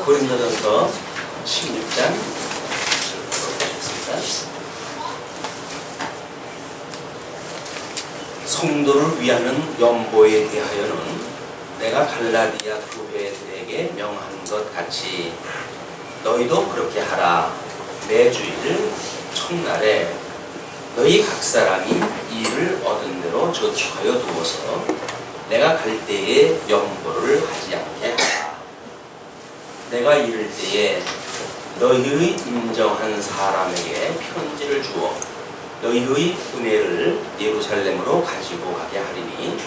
고린도전서 16장 성도를 위하는 연보에 대하여는 내가 갈라디아 교회들에게 명한 것 같이 너희도 그렇게 하라. 매주일 첫날에 너희 각 사람이 일을 얻은 대로 저축하여 두어서 내가 갈 때에 연보를 하지 않게 하라. 내가 이를 때에 너희의 인정한 사람에게 편지를 주어 너희의 은혜를 예루살렘으로 가지고 가게 하리니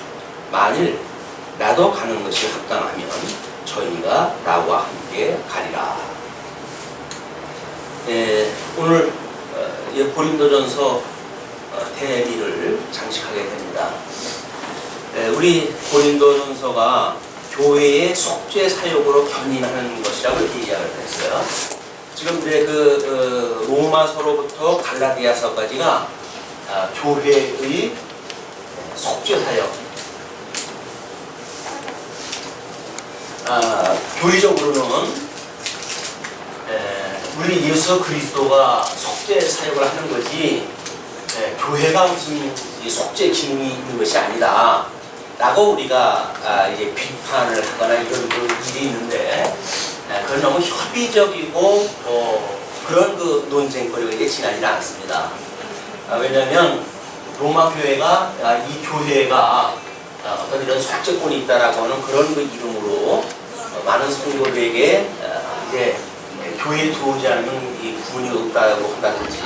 만일 나도 가는 것이 합당하면 저희가 나와 함께 가리라. 오늘 고린도전서 대미를 장식하게 됩니다. 우리 고린도전서가 교회의 속죄 사역으로 견인하는 것이라고 이렇게 이야기를 했어요. 지금 이제 로마서로부터 갈라디아서까지가 교회의 속죄 사역. 교리적으로는 우리 예수 그리스도가 속죄 사역을 하는 거지 교회가 무슨 속죄 기능이 있는 것이 아니다 라고 우리가 이제 비판을 하거나 이런 일이 있는데 그건 너무 협의적이고 그런 논쟁거리가 이제 지나지 않습니다. 왜냐하면 로마 교회가 이 교회가 어떤 이런 속죄권이 있다라고 하는 그런 이름으로 많은 성도들에게 이제 교회에 들어오지 않으면 이 구원이 없다고 한다든지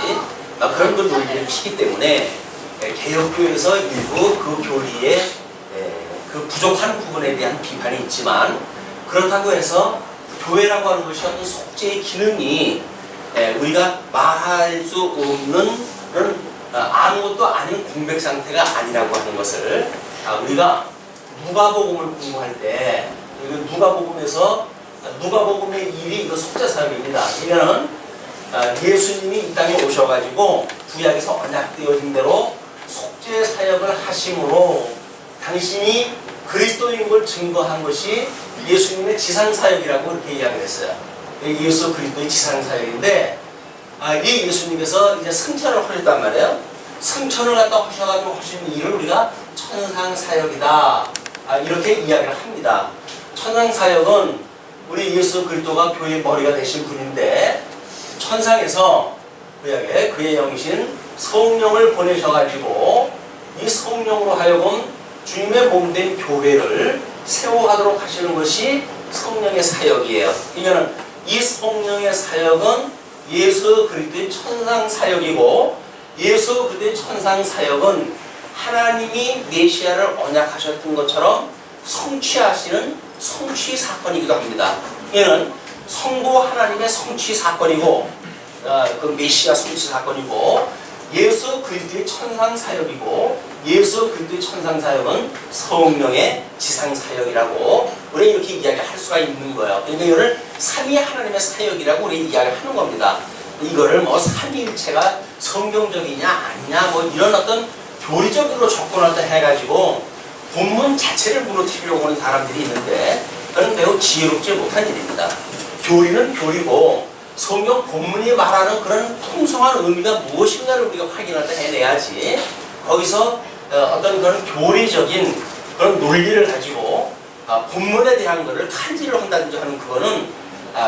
그런 논리를 피기 때문에 개혁교회에서 일부 그 교리의 그 부족한 부분에 대한 비판이 있지만 그렇다고 해서 교회라고 하는 것이 어떤 속죄의 기능이 우리가 말할 수 없는 그런 아무것도 아닌 공백 상태가 아니라고 하는 것을 우리가 누가복음을 공부할 때 누가복음에서 누가복음의 일이 이거 속죄 사역입니다. 이거는 예수님이 이 땅에 오셔가지고 구약에서 언약되어진 대로 속죄 사역을 하심으로 당신이 그리스도인 걸 증거한 것이 예수님의 지상사역이라고 이렇게 이야기를 했어요. 예수 그리스도의 지상사역인데 이 예수님께서 이제 승천을 하셨단 말이에요. 승천을 갖다 하셔가지고 하시는 일을 우리가 천상사역이다 이렇게 이야기를 합니다. 천상사역은 우리 예수 그리스도가 교회의 머리가 되신 분인데 천상에서 그의 영이신 성령을 보내셔가지고 이 성령으로 하여금 주님의 몸된 교회를 세워가도록 하시는 것이 성령의 사역이에요. 이거는 이 성령의 사역은 예수 그리스도의 천상 사역이고 예수 그리스도의 천상 사역은 하나님이 메시아를 언약하셨던 것처럼 성취하시는 성취 사건이기도 합니다. 이는 성부 하나님의 성취 사건이고 그 메시아 성취 사건이고 예수 그리스도의 천상 사역이고 예수 그리스도의 천상 사역은 성령의 지상 사역이라고 우리 이렇게 이야기할 수가 있는 거예요. 그러니까 이거를 삼위 하나님의 사역이라고 우리 이야기하는 겁니다. 이거를 뭐 삼위일체가 성경적이냐 아니냐 뭐 이런 어떤 교리적으로 접근을 해가지고 본문 자체를 무너뜨리려고 하는 사람들이 있는데 그건 매우 지혜롭지 못한 일입니다. 교리는 교리고 성경 본문이 말하는 그런 풍성한 의미가 무엇인가를 우리가 확인할 때 해내야지 거기서 어떤 그런 교리적인 그런 논리를 가지고 본문에 대한 것을 탄지를 한다든지 하는 그거는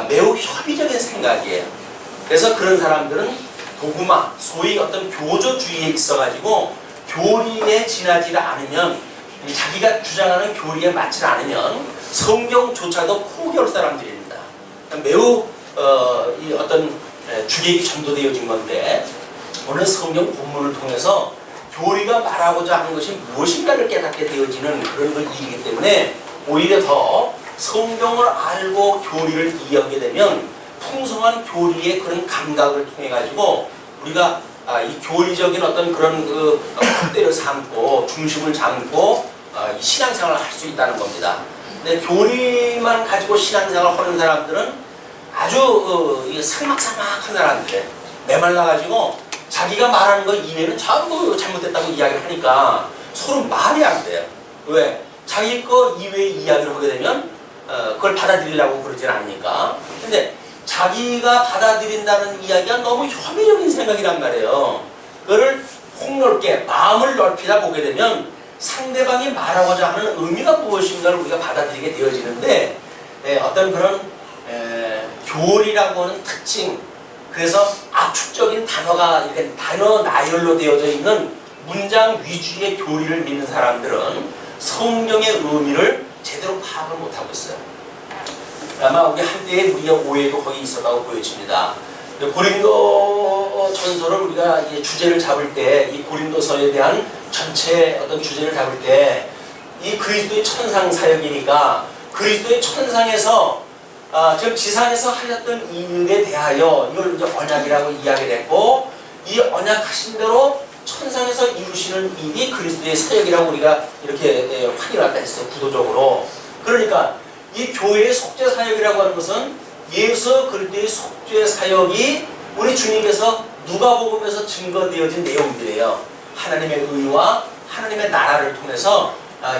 매우 협의적인 생각이에요. 그래서 그런 사람들은 도구마, 소위 어떤 교조주의에 있어가지고 교리에 지나지 않으면 자기가 주장하는 교리에 맞지 않으면 성경조차도 포기할 사람들입니다. 매우 이 어떤 주객이 전도되어진 건데 오늘 성경 본문을 통해서 교리가 말하고자 하는 것이 무엇인가를 깨닫게 되어지는 그런 일이기 때문에 오히려 더 성경을 알고 교리를 이해하게 되면 풍성한 교리의 그런 감각을 통해 가지고 우리가 이 교리적인 어떤 그런 잣대를 삼고 중심을 잡고 신앙생활을 할 수 있다는 겁니다. 근데 교리만 가지고 신앙생활을 하는 사람들은 아주 살막살막한 사람들 메말라가지고 자기가 말하는 거 이외에는 전부 잘못됐다고 이야기를 하니까 서로 말이 안 돼요. 왜? 자기 거 이외의 이야기를 하게 되면 그걸 받아들이려고 그러진 않으니까. 근데 자기가 받아들인다는 이야기가 너무 협의적인 생각이란 말이에요. 그거를 폭넓게 마음을 넓히다 보게 되면 상대방이 말하고자 하는 의미가 무엇인가를 우리가 받아들이게 되어지는데, 어떤 그런 교리라고 하는 특징, 그래서 압축적인 단어가 이렇게 단어 나열로 되어져 있는 문장 위주의 교리를 믿는 사람들은 성경의 의미를 제대로 파악을 못하고 있어요. 아마 우리 한때의 우리의 오해도 거기 있었다고 보여집니다. 고린도 전서를 우리가 주제를 잡을 때, 이 고린도서에 대한 전체 어떤 주제를 잡을 때, 이 그리스도의 천상 사역이니까 그리스도의 천상에서 즉 지상에서 하셨던 일에 대하여 이걸 이제 언약이라고 이야기를 했고, 이 언약하신 대로 천상에서 이루시는 일이 그리스도의 사역이라고 우리가 이렇게 확인했다 했어요, 구도적으로. 그러니까 이 교회의 속죄 사역이라고 하는 것은 예수 그리스도의 속죄 사역이 우리 주님께서 누가복음에서 증거되어진 내용들이에요. 하나님의 의와 하나님의 나라를 통해서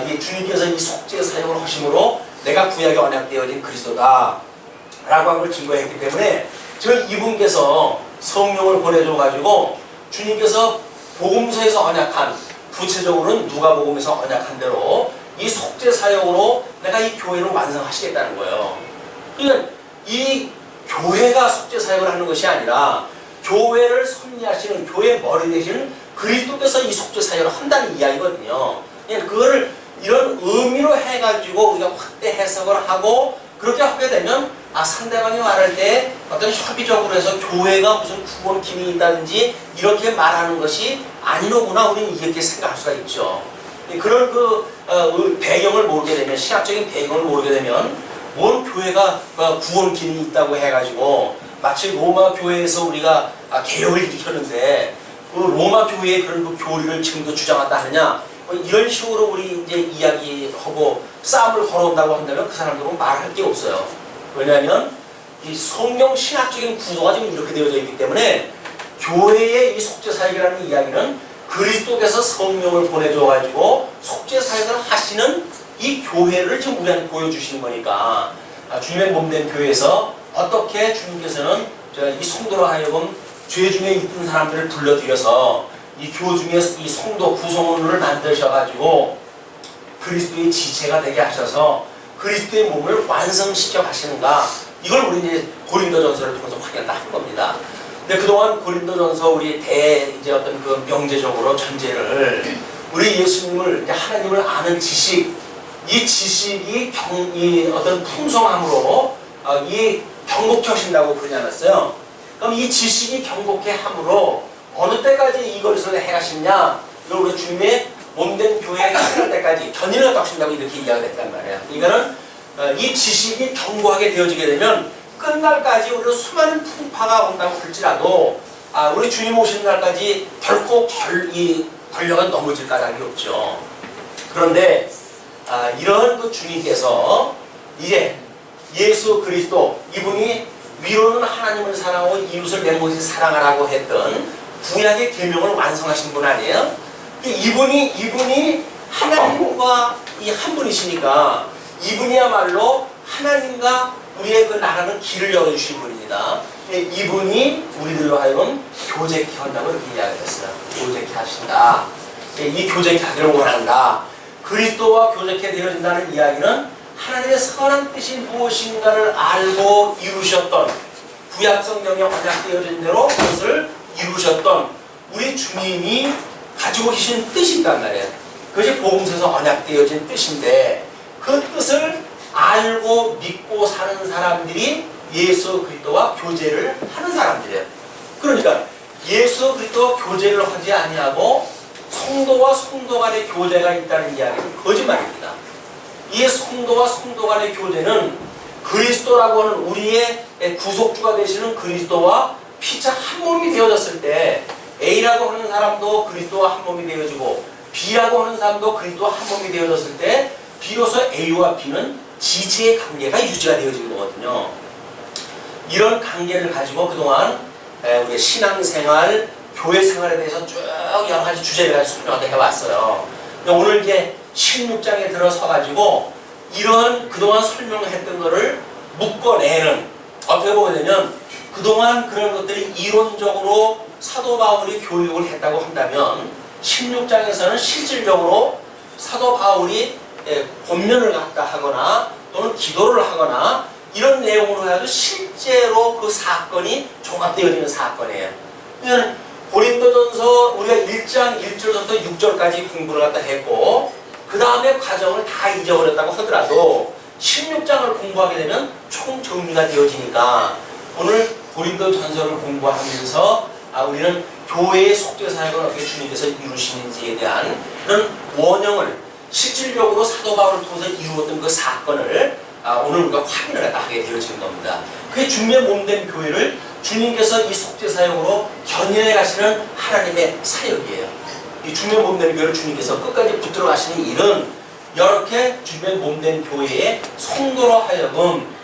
이 주님께서 이 속죄 사역을 하심으로 내가 구약에 언약되어진 그리스도다 라고 한 걸 증거했기 때문에, 즉 이분께서 성령을 보내줘 가지고 주님께서 복음서에서 언약한, 구체적으로는 누가복음에서 언약한 대로 이 속죄 사역으로 내가 이 교회를 완성하시겠다는 거예요. 그러니까 이 교회가 속죄 사역을 하는 것이 아니라 교회를 섭리하시는, 교회의 머리 되시는 그리스도께서 이 속죄 사역을 한다는 이야기거든요. 그거를 이런 의미로 해가지고 우리가 확대 해석을 하고 그렇게 하게 되면 상대방이 말할 때 어떤 협의적으로 해서 교회가 무슨 구원팀이 있다든지 이렇게 말하는 것이 아니로구나, 우리는 이렇게 생각할 수가 있죠. 그런 배경을 모르게 되면, 신학적인 배경을 모르게 되면 뭔 교회가 구원팀이 있다고 해가지고 마치 로마 교회에서 우리가 개혁을 일으켰는데 그 로마 교회의 그런 교리를 지금도 주장한다 하느냐, 이런 식으로 우리 이제 이야기하고 싸움을 걸어온다고 한다면 그 사람들은 말할 게 없어요. 왜냐하면 이 성경 신학적인 구도가 지금 이렇게 되어져 있기 때문에 교회의 이 속죄 사역이라는 이야기는 그리스도께서 성령을 보내줘 가지고 속죄 사역을 하시는 이 교회를 지금 우리한테 보여주시는 거니까, 주님의 몸된 교회에서 어떻게 주님께서는 이 성도로 하여금 죄 중에 있던 사람들을 불러들여서 이 교중에 이 성도 구성원을 만드셔가지고 그리스도의 지체가 되게 하셔서 그리스도의 몸을 완성시켜 가시는가, 이걸 우리 이제 고린도전서를 통해서 확인을 한 겁니다. 근데 그동안 고린도전서 우리 이제 어떤 그 명제적으로 전제를, 우리 예수님을, 이제 하나님을 아는 지식, 이 지식이 이 어떤 풍성함으로 이 경곡해 하신다고 그러지 않았어요? 그럼 이 지식이 경곡해 함으로 어느 때까지 이것을 해가시냐, 이걸 우리 주님의 몸된 교회에 끝날 때까지 견인을 하신다고 이렇게 이야기를 했단 말이에요. 이거는 이 지식이 견고하게 되어지게 되면 끝날까지 우리가 수많은 풍파가 온다고 할지라도 우리 주님 오시는 날까지 결코 이 권력은 넘어질 까닭이 없죠. 그런데 이런 그 주님께서 이제 예수 그리스도, 이분이 위로는 하나님을 사랑하고 이웃을 내 모습 사랑하라고 했던 구약의 계명을 완성하신 분 아니에요? 이분이 하나님과 이 한 분이시니까 이분이야말로 하나님과 우리의 그 나가는 길을 열어주신 분입니다. 이분이 우리들로 하여금 교제케 한다고 이렇게 이야기했어요. 교제케 하신다. 이 교제케 하기를 원한다. 그리스도와 교제케 되어진다는 이야기는 하나님의 선한 뜻이 무엇인가를 알고 이루셨던, 구약 성경에 언약되어진 대로 그것을 이루셨던 우리 주님이 가지고 계신 뜻이 있단 말이에요. 그것이 복음서에서 언약되어진 뜻인데, 그 뜻을 알고 믿고 사는 사람들이 예수 그리스도와 교제를 하는 사람들이에요. 그러니까 예수 그리스도와 교제를 하지 아니하고 성도와 성도 간의 교제가 있다는 이야기는 거짓말입니다. 이 성도와 성도 간의 교제는 그리스도라고 하는 우리의 구속주가 되시는 그리스도와 피차 한 몸이 되어졌을 때, A라고 하는 사람도 그리스도와 한 몸이 되어지고 B라고 하는 사람도 그리스도와 한 몸이 되어졌을 때 비로소 A와 B는 지체의 관계가 유지가 되어지는 거거든요. 이런 관계를 가지고 그동안 우리 신앙생활, 교회생활에 대해서 쭉 여러 가지 주제를 가지고 설명을 해왔어요. 오늘 이제 16장에 들어서 가지고 이런 그동안 설명했던 거를 묶어내는, 어떻게 보게 되면 그동안 그런 것들이 이론적으로 사도 바울이 교육을 했다고 한다면 16장에서는 실질적으로 사도 바울이 권면을 갖다 하거나 또는 기도를 하거나 이런 내용으로 해가지고 실제로 그 사건이 종합되어지는 사건이에요. 그러니까 고린도전서 우리가 1장 1절부터 6절까지 공부를 갖다 했고 그 다음에 과정을 다 잊어버렸다고 하더라도 16장을 공부하게 되면 총 정리가 되어지니까 오늘 고린도전서를 공부하면서 우리는 교회의 속죄 사역을 어떻게 주님께서 이루시는지에 대한 그런 원형을 실질적으로 사도 바울을 통해서 이루었던 그 사건을 오늘 우리가 확인을 하게 되어지는 겁니다. 그게 주님의 몸된 교회를 주님께서 이 속죄 사역으로 견인해 가시는 하나님의 사역이에요. 이 주님의 몸된 교회를 주님께서 끝까지 붙들어 가시는 일은 이렇게 주님의 몸된 교회의 성도로 하여금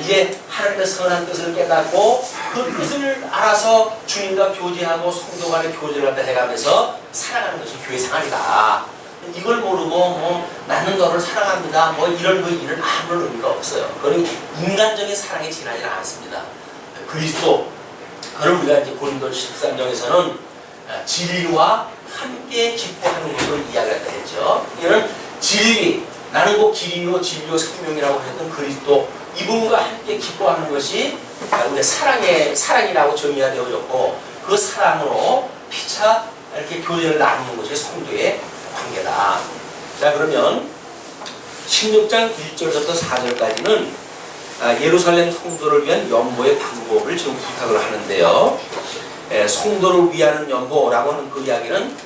이제 하나님의 선한 뜻을 깨닫고 그 뜻을 알아서 주님과 교제하고 성도 간의 교제를 갖다 해가면서 살아가는 것이 교회 생활이다. 이걸 모르고 나는 너를 사랑합니다. 이런 일은 아무런 의미가 없어요. 그건 인간적인 사랑에 지나지 않습니다. 그리스도, 그걸 우리가 이제 고린도 13장에서는 진리와 함께 기뻐하는 것으로 이야기를 했죠. 이는 진리, 나는 곧 길이요 진리요 생명이라고 하셨던 그리스도, 이분과 함께 기뻐하는 것이 우리의 사랑이라고 정의가 되어졌고 그 사랑으로 피차 이렇게 교제를 나누는 것이 성도의 관계다. 자, 그러면 16장 1절부터 4절까지는 예루살렘 성도를 위한 연보의 방법을 지금 부탁을 하는데요. 성도를 위하는 연보라고 하는 그 이야기는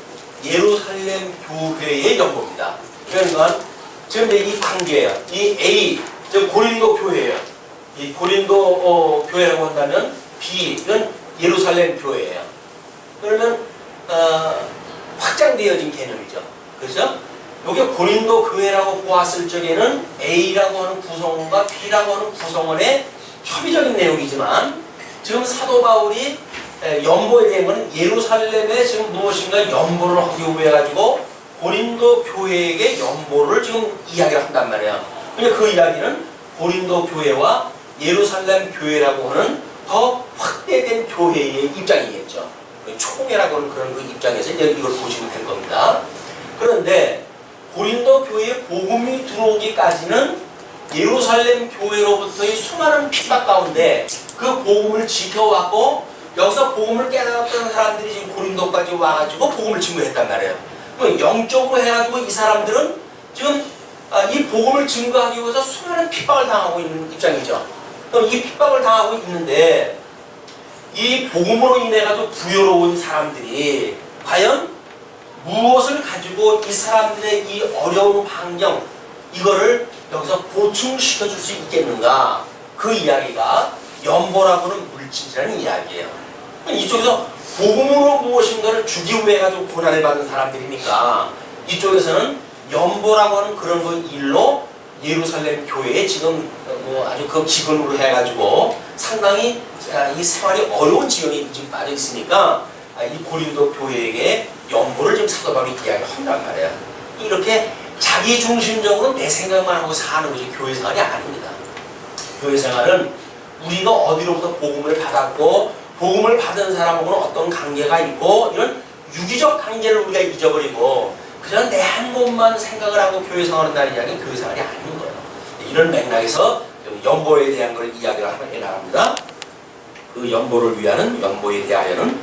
예루살렘 교회의 연보입니다. 그러니까 지금 이 관계예요. 이 A, 즉 고린도 교회예요. 이 고린도 교회라고 한다면 B는 예루살렘 교회예요. 그러면 확장되어진 개념이죠. 그렇죠? 여기 고린도 교회라고 보았을 적에는 A라고 하는 구성원과 B라고 하는 구성원의 협의적인 내용이지만 지금 사도 바울이 연보에 대한 것은 예루살렘에 지금 무엇인가 연보를 하기 위해 가지고 고린도 교회에게 연보를 지금 이야기를 한단 말이에요. 그러니까 그 이야기는 고린도 교회와 예루살렘 교회라고 하는 더 확대된 교회의 입장이겠죠. 총회라고 하는 그런 그 입장에서 이제 이걸 보시면 될 겁니다. 그런데 고린도 교회에 복음이 들어오기까지는 예루살렘 교회로부터의 수많은 핍박 가운데 그 복음을 지켜왔고 여기서 복음을 깨달았던 사람들이 지금 고린도까지 와가지고 복음을 증거했단 말이에요. 영적으로 해가지고 이 사람들은 지금 이 복음을 증거하기 위해서 수많은 핍박을 당하고 있는 입장이죠. 그럼 이 핍박을 당하고 있는데 이 복음으로 인해가지고 부여로운 사람들이 과연 무엇을 가지고 이 사람들의 이 어려운 환경 이거를 여기서 보충시켜 줄 수 있겠는가? 그 이야기가 연보라고는 물질이라는 이야기예요. 이쪽에서 복음으로 무엇인가를 주기 위해 가지고 고난을 받는 사람들이니까 이쪽에서는 연보라고 하는 그런 그 일로 예루살렘 교회에 지금 아주 그 기근으로 해가지고 상당히 이 생활이 어려운 지경에 지금 빠져 있으니까 이 고린도 교회에게 연보를 지금 사도 바울이 이야기한단 말이에요. 이렇게 자기 중심적으로 내 생각만 하고 사는 것이 교회 생활이 아닙니다. 교회 생활은 우리가 어디로부터 복음을 받았고 복음을 받은 사람하고는 어떤 관계가 있고 이런 유기적 관계를 우리가 잊어버리고 그냥 내 한 곳만 생각을 하고 교회 생활한다는 이야기는 교회 생활이 아닌 거예요. 이런 맥락에서 연보에 대한 걸 이야기를 하면 나갑니다. 그 연보를 위하는 연보에 대하여는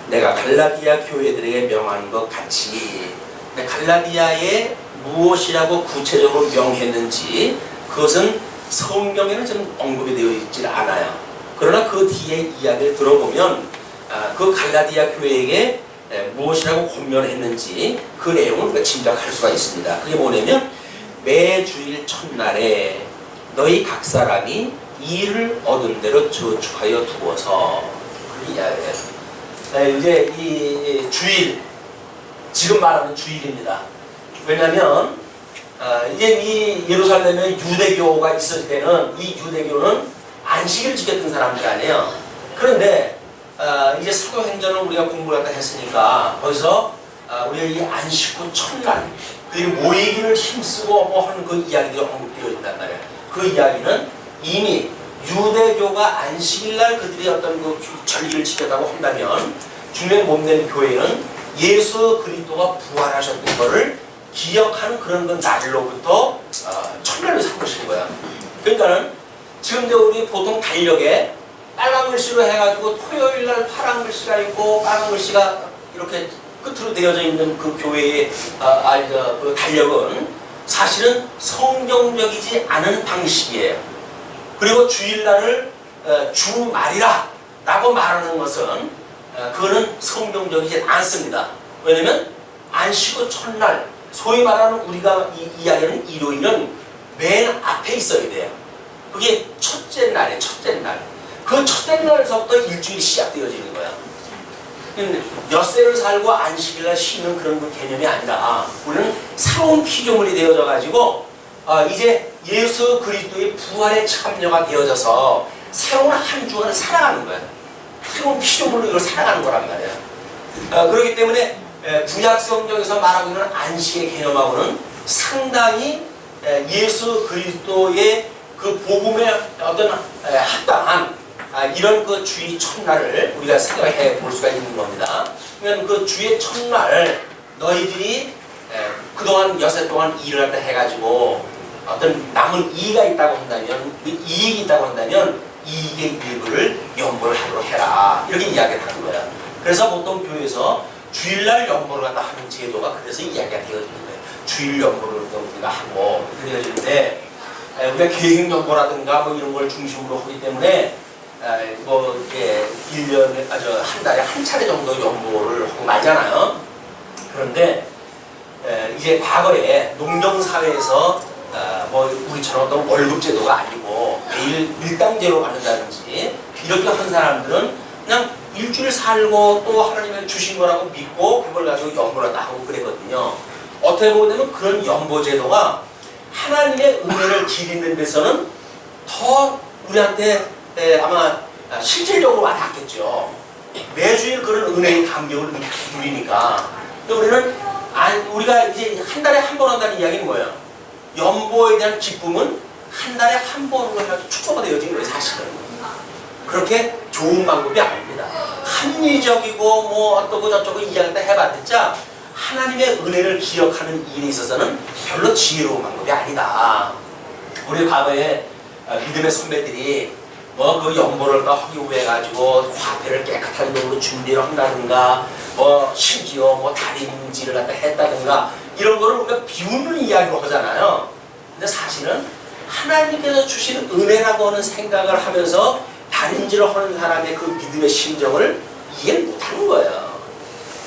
내가 갈라디아 교회들에게 명하는 것 같이 갈라디아에 무엇이라고 구체적으로 명했는지 그것은 성경에는 좀 언급이 되어 있지 않아요. 그러나 그 뒤에 이야기를 들어보면 그 갈라디아 교회에게 무엇이라고 권면했는지 그 내용을 우리가 짐작할 수가 있습니다. 그게 뭐냐면 매 주일 첫날에 너희 각 사람이 일을 얻은 대로 저축하여 두어서 그 이야기예요. 이제 이 주일 지금 말하는 주일입니다. 왜냐하면 이제 이 예루살렘에 유대교가 있을 때는 이 유대교는 안식일을 지켰던 사람들 아니에요. 그런데 이제 사도행전을 우리가 공부를 했으니까 거기서 우리가 이 안식 후 첫날 그들이 모이기를 힘쓰고 뭐 하는 그 이야기들이 언급되어진단 말이에요. 그 이야기는 이미 유대교가 안식일날 그들이 어떤 그 절기를 지켰다고 한다면 주님의 몸된 교회는 예수 그리스도가 부활하셨던 것을 기억하는 그런 그 날로부터 첫날을 삼으신 거야. 그러니까는 지금 이제 우리 보통 달력에 빨간 글씨로 해가지고 토요일날 파란 글씨가 있고 빨간 글씨가 이렇게 끝으로 되어져 있는 그 교회의 그 달력은 사실은 성경적이지 않은 방식이에요. 그리고 주일날을 주말이라 라고 말하는 것은 그거는 성경적이지 않습니다. 왜냐면 안식구 첫날, 소위 말하는 우리가 이야기하는 일요일은 맨 앞에 있어야 돼요. 그게 첫째 날이에요. 첫째 날. 그 첫째 날에서부터 일주일이 시작되어지는 거야. 엿새를 살고 안식일날 쉬는 그런 그 개념이 아니라 우리는 새로운 피조물이 되어져 가지고 이제 예수 그리스도의 부활에 참여가 되어져서 새로운 한 주간을 살아가는 거야. 새로운 피조물로 이걸 살아가는 거란 말이야. 그렇기 때문에 구약 성경에서 말하고 있는 안식의 개념하고는 상당히 예수 그리스도의 그 복음에 어떤 합당한 이런 그 주의 첫날을 우리가 생각해 볼 수가 있는 겁니다. 그러면 그 주의 첫날 너희들이 그동안 여세 동안 일을 갖다 해가지고 어떤 남은 이익이 있다고 한다면 이익이 있다고 한다면 이익의 일부를 연보를 하도록 해라 이렇게 이야기를 하는 거야. 그래서 보통 교회에서 주일날 연보를 갖다 하는 제도가 그래서 이야기가 되어지는 거예요. 주일 연보를 우리가 하고 되어지는데 우리가 계획 연보라든가 뭐 이런 걸 중심으로 하기 때문에 뭐 이게 1년에 한 달에 한 차례 정도 연보를 하고 말잖아요. 그런데 이제 과거에 농경사회에서 뭐 우리처럼 어떤 월급제도가 아니고 매일 일당제로 받는다든지 이렇게 한 사람들은 그냥 일주일 살고 또 하나님의 주신 거라고 믿고 그걸 가지고 연보를 다 하고 그랬거든요. 어떻게 보면 그런 연보제도가 하나님의 은혜를 기리는 데서는 더 우리한테 아마 실질적으로 와닿겠죠. 매주일 그런 은혜의 감격을 누리니까. 우리는 우리가 이제 한 달에 한 번 한다는 이야기는 뭐예요? 연보에 대한 기쁨은 한 달에 한 번으로 해가지고 축소가 되어진 거예요, 사실은. 그렇게 좋은 방법이 아닙니다. 합리적이고 뭐 어떠고 저쩌고 이야기를 해봤자 하나님의 은혜를 기억하는 일에 있어서는 별로 지혜로운 방법이 아니다. 우리 과거에 믿음의 선배들이 뭐 그 연보를 하기 위해 가지고 화폐를 깨끗한 돈으로 준비를 한다든가 뭐 심지어 뭐 다림질을 갖다 했다든가 이런 거를 우리가 비웃는 이야기로 하잖아요. 근데 사실은 하나님께서 주신 은혜라고 하는 생각을 하면서 다림질을 하는 사람의 그 믿음의 심정을 이해 못하는 거예요.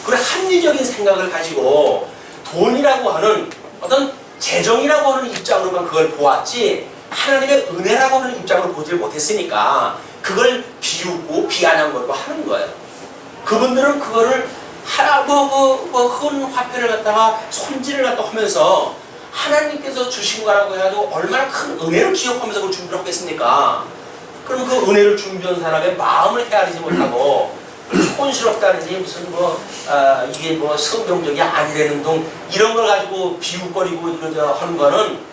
그런 합리적인 생각을 가지고 돈이라고 하는 어떤 재정이라고 하는 입장으로만 그걸 보았지 하나님의 은혜라고 하는 입장으로 보지를 못했으니까 그걸 비웃고 비아냥거리고 하는 거예요. 그분들은 그거를 큰 화폐를 갖다가 손질을 갖다 하면서 하나님께서 주신 거라고 해가지고 얼마나 큰 은혜를 기억하면서 그걸 준비를 하겠습니까? 그럼 그 은혜를 준비한 사람의 마음을 헤아리지 못하고 촌스럽다든지 무슨 이게 뭐 성경적이 아니라는 등 이런 걸 가지고 비웃거리고 이러저 하는 거는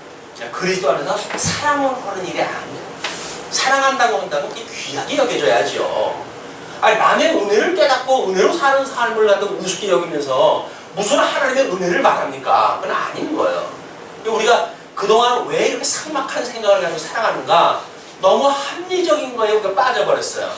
그리스도 안에서 사랑을 하는 일이 아니에요. 사랑한다고 한다면 그게 귀하게 여겨져야죠. 아니 남의 은혜를 깨닫고 은혜로 사는 삶을 갖다 우습게 여기면서 무슨 하나님의 은혜를 말합니까? 그건 아닌 거예요. 우리가 그동안 왜 이렇게 삭막한 생각을 가지고 살아가는가? 너무 합리적인 거에 우리가 빠져버렸어요.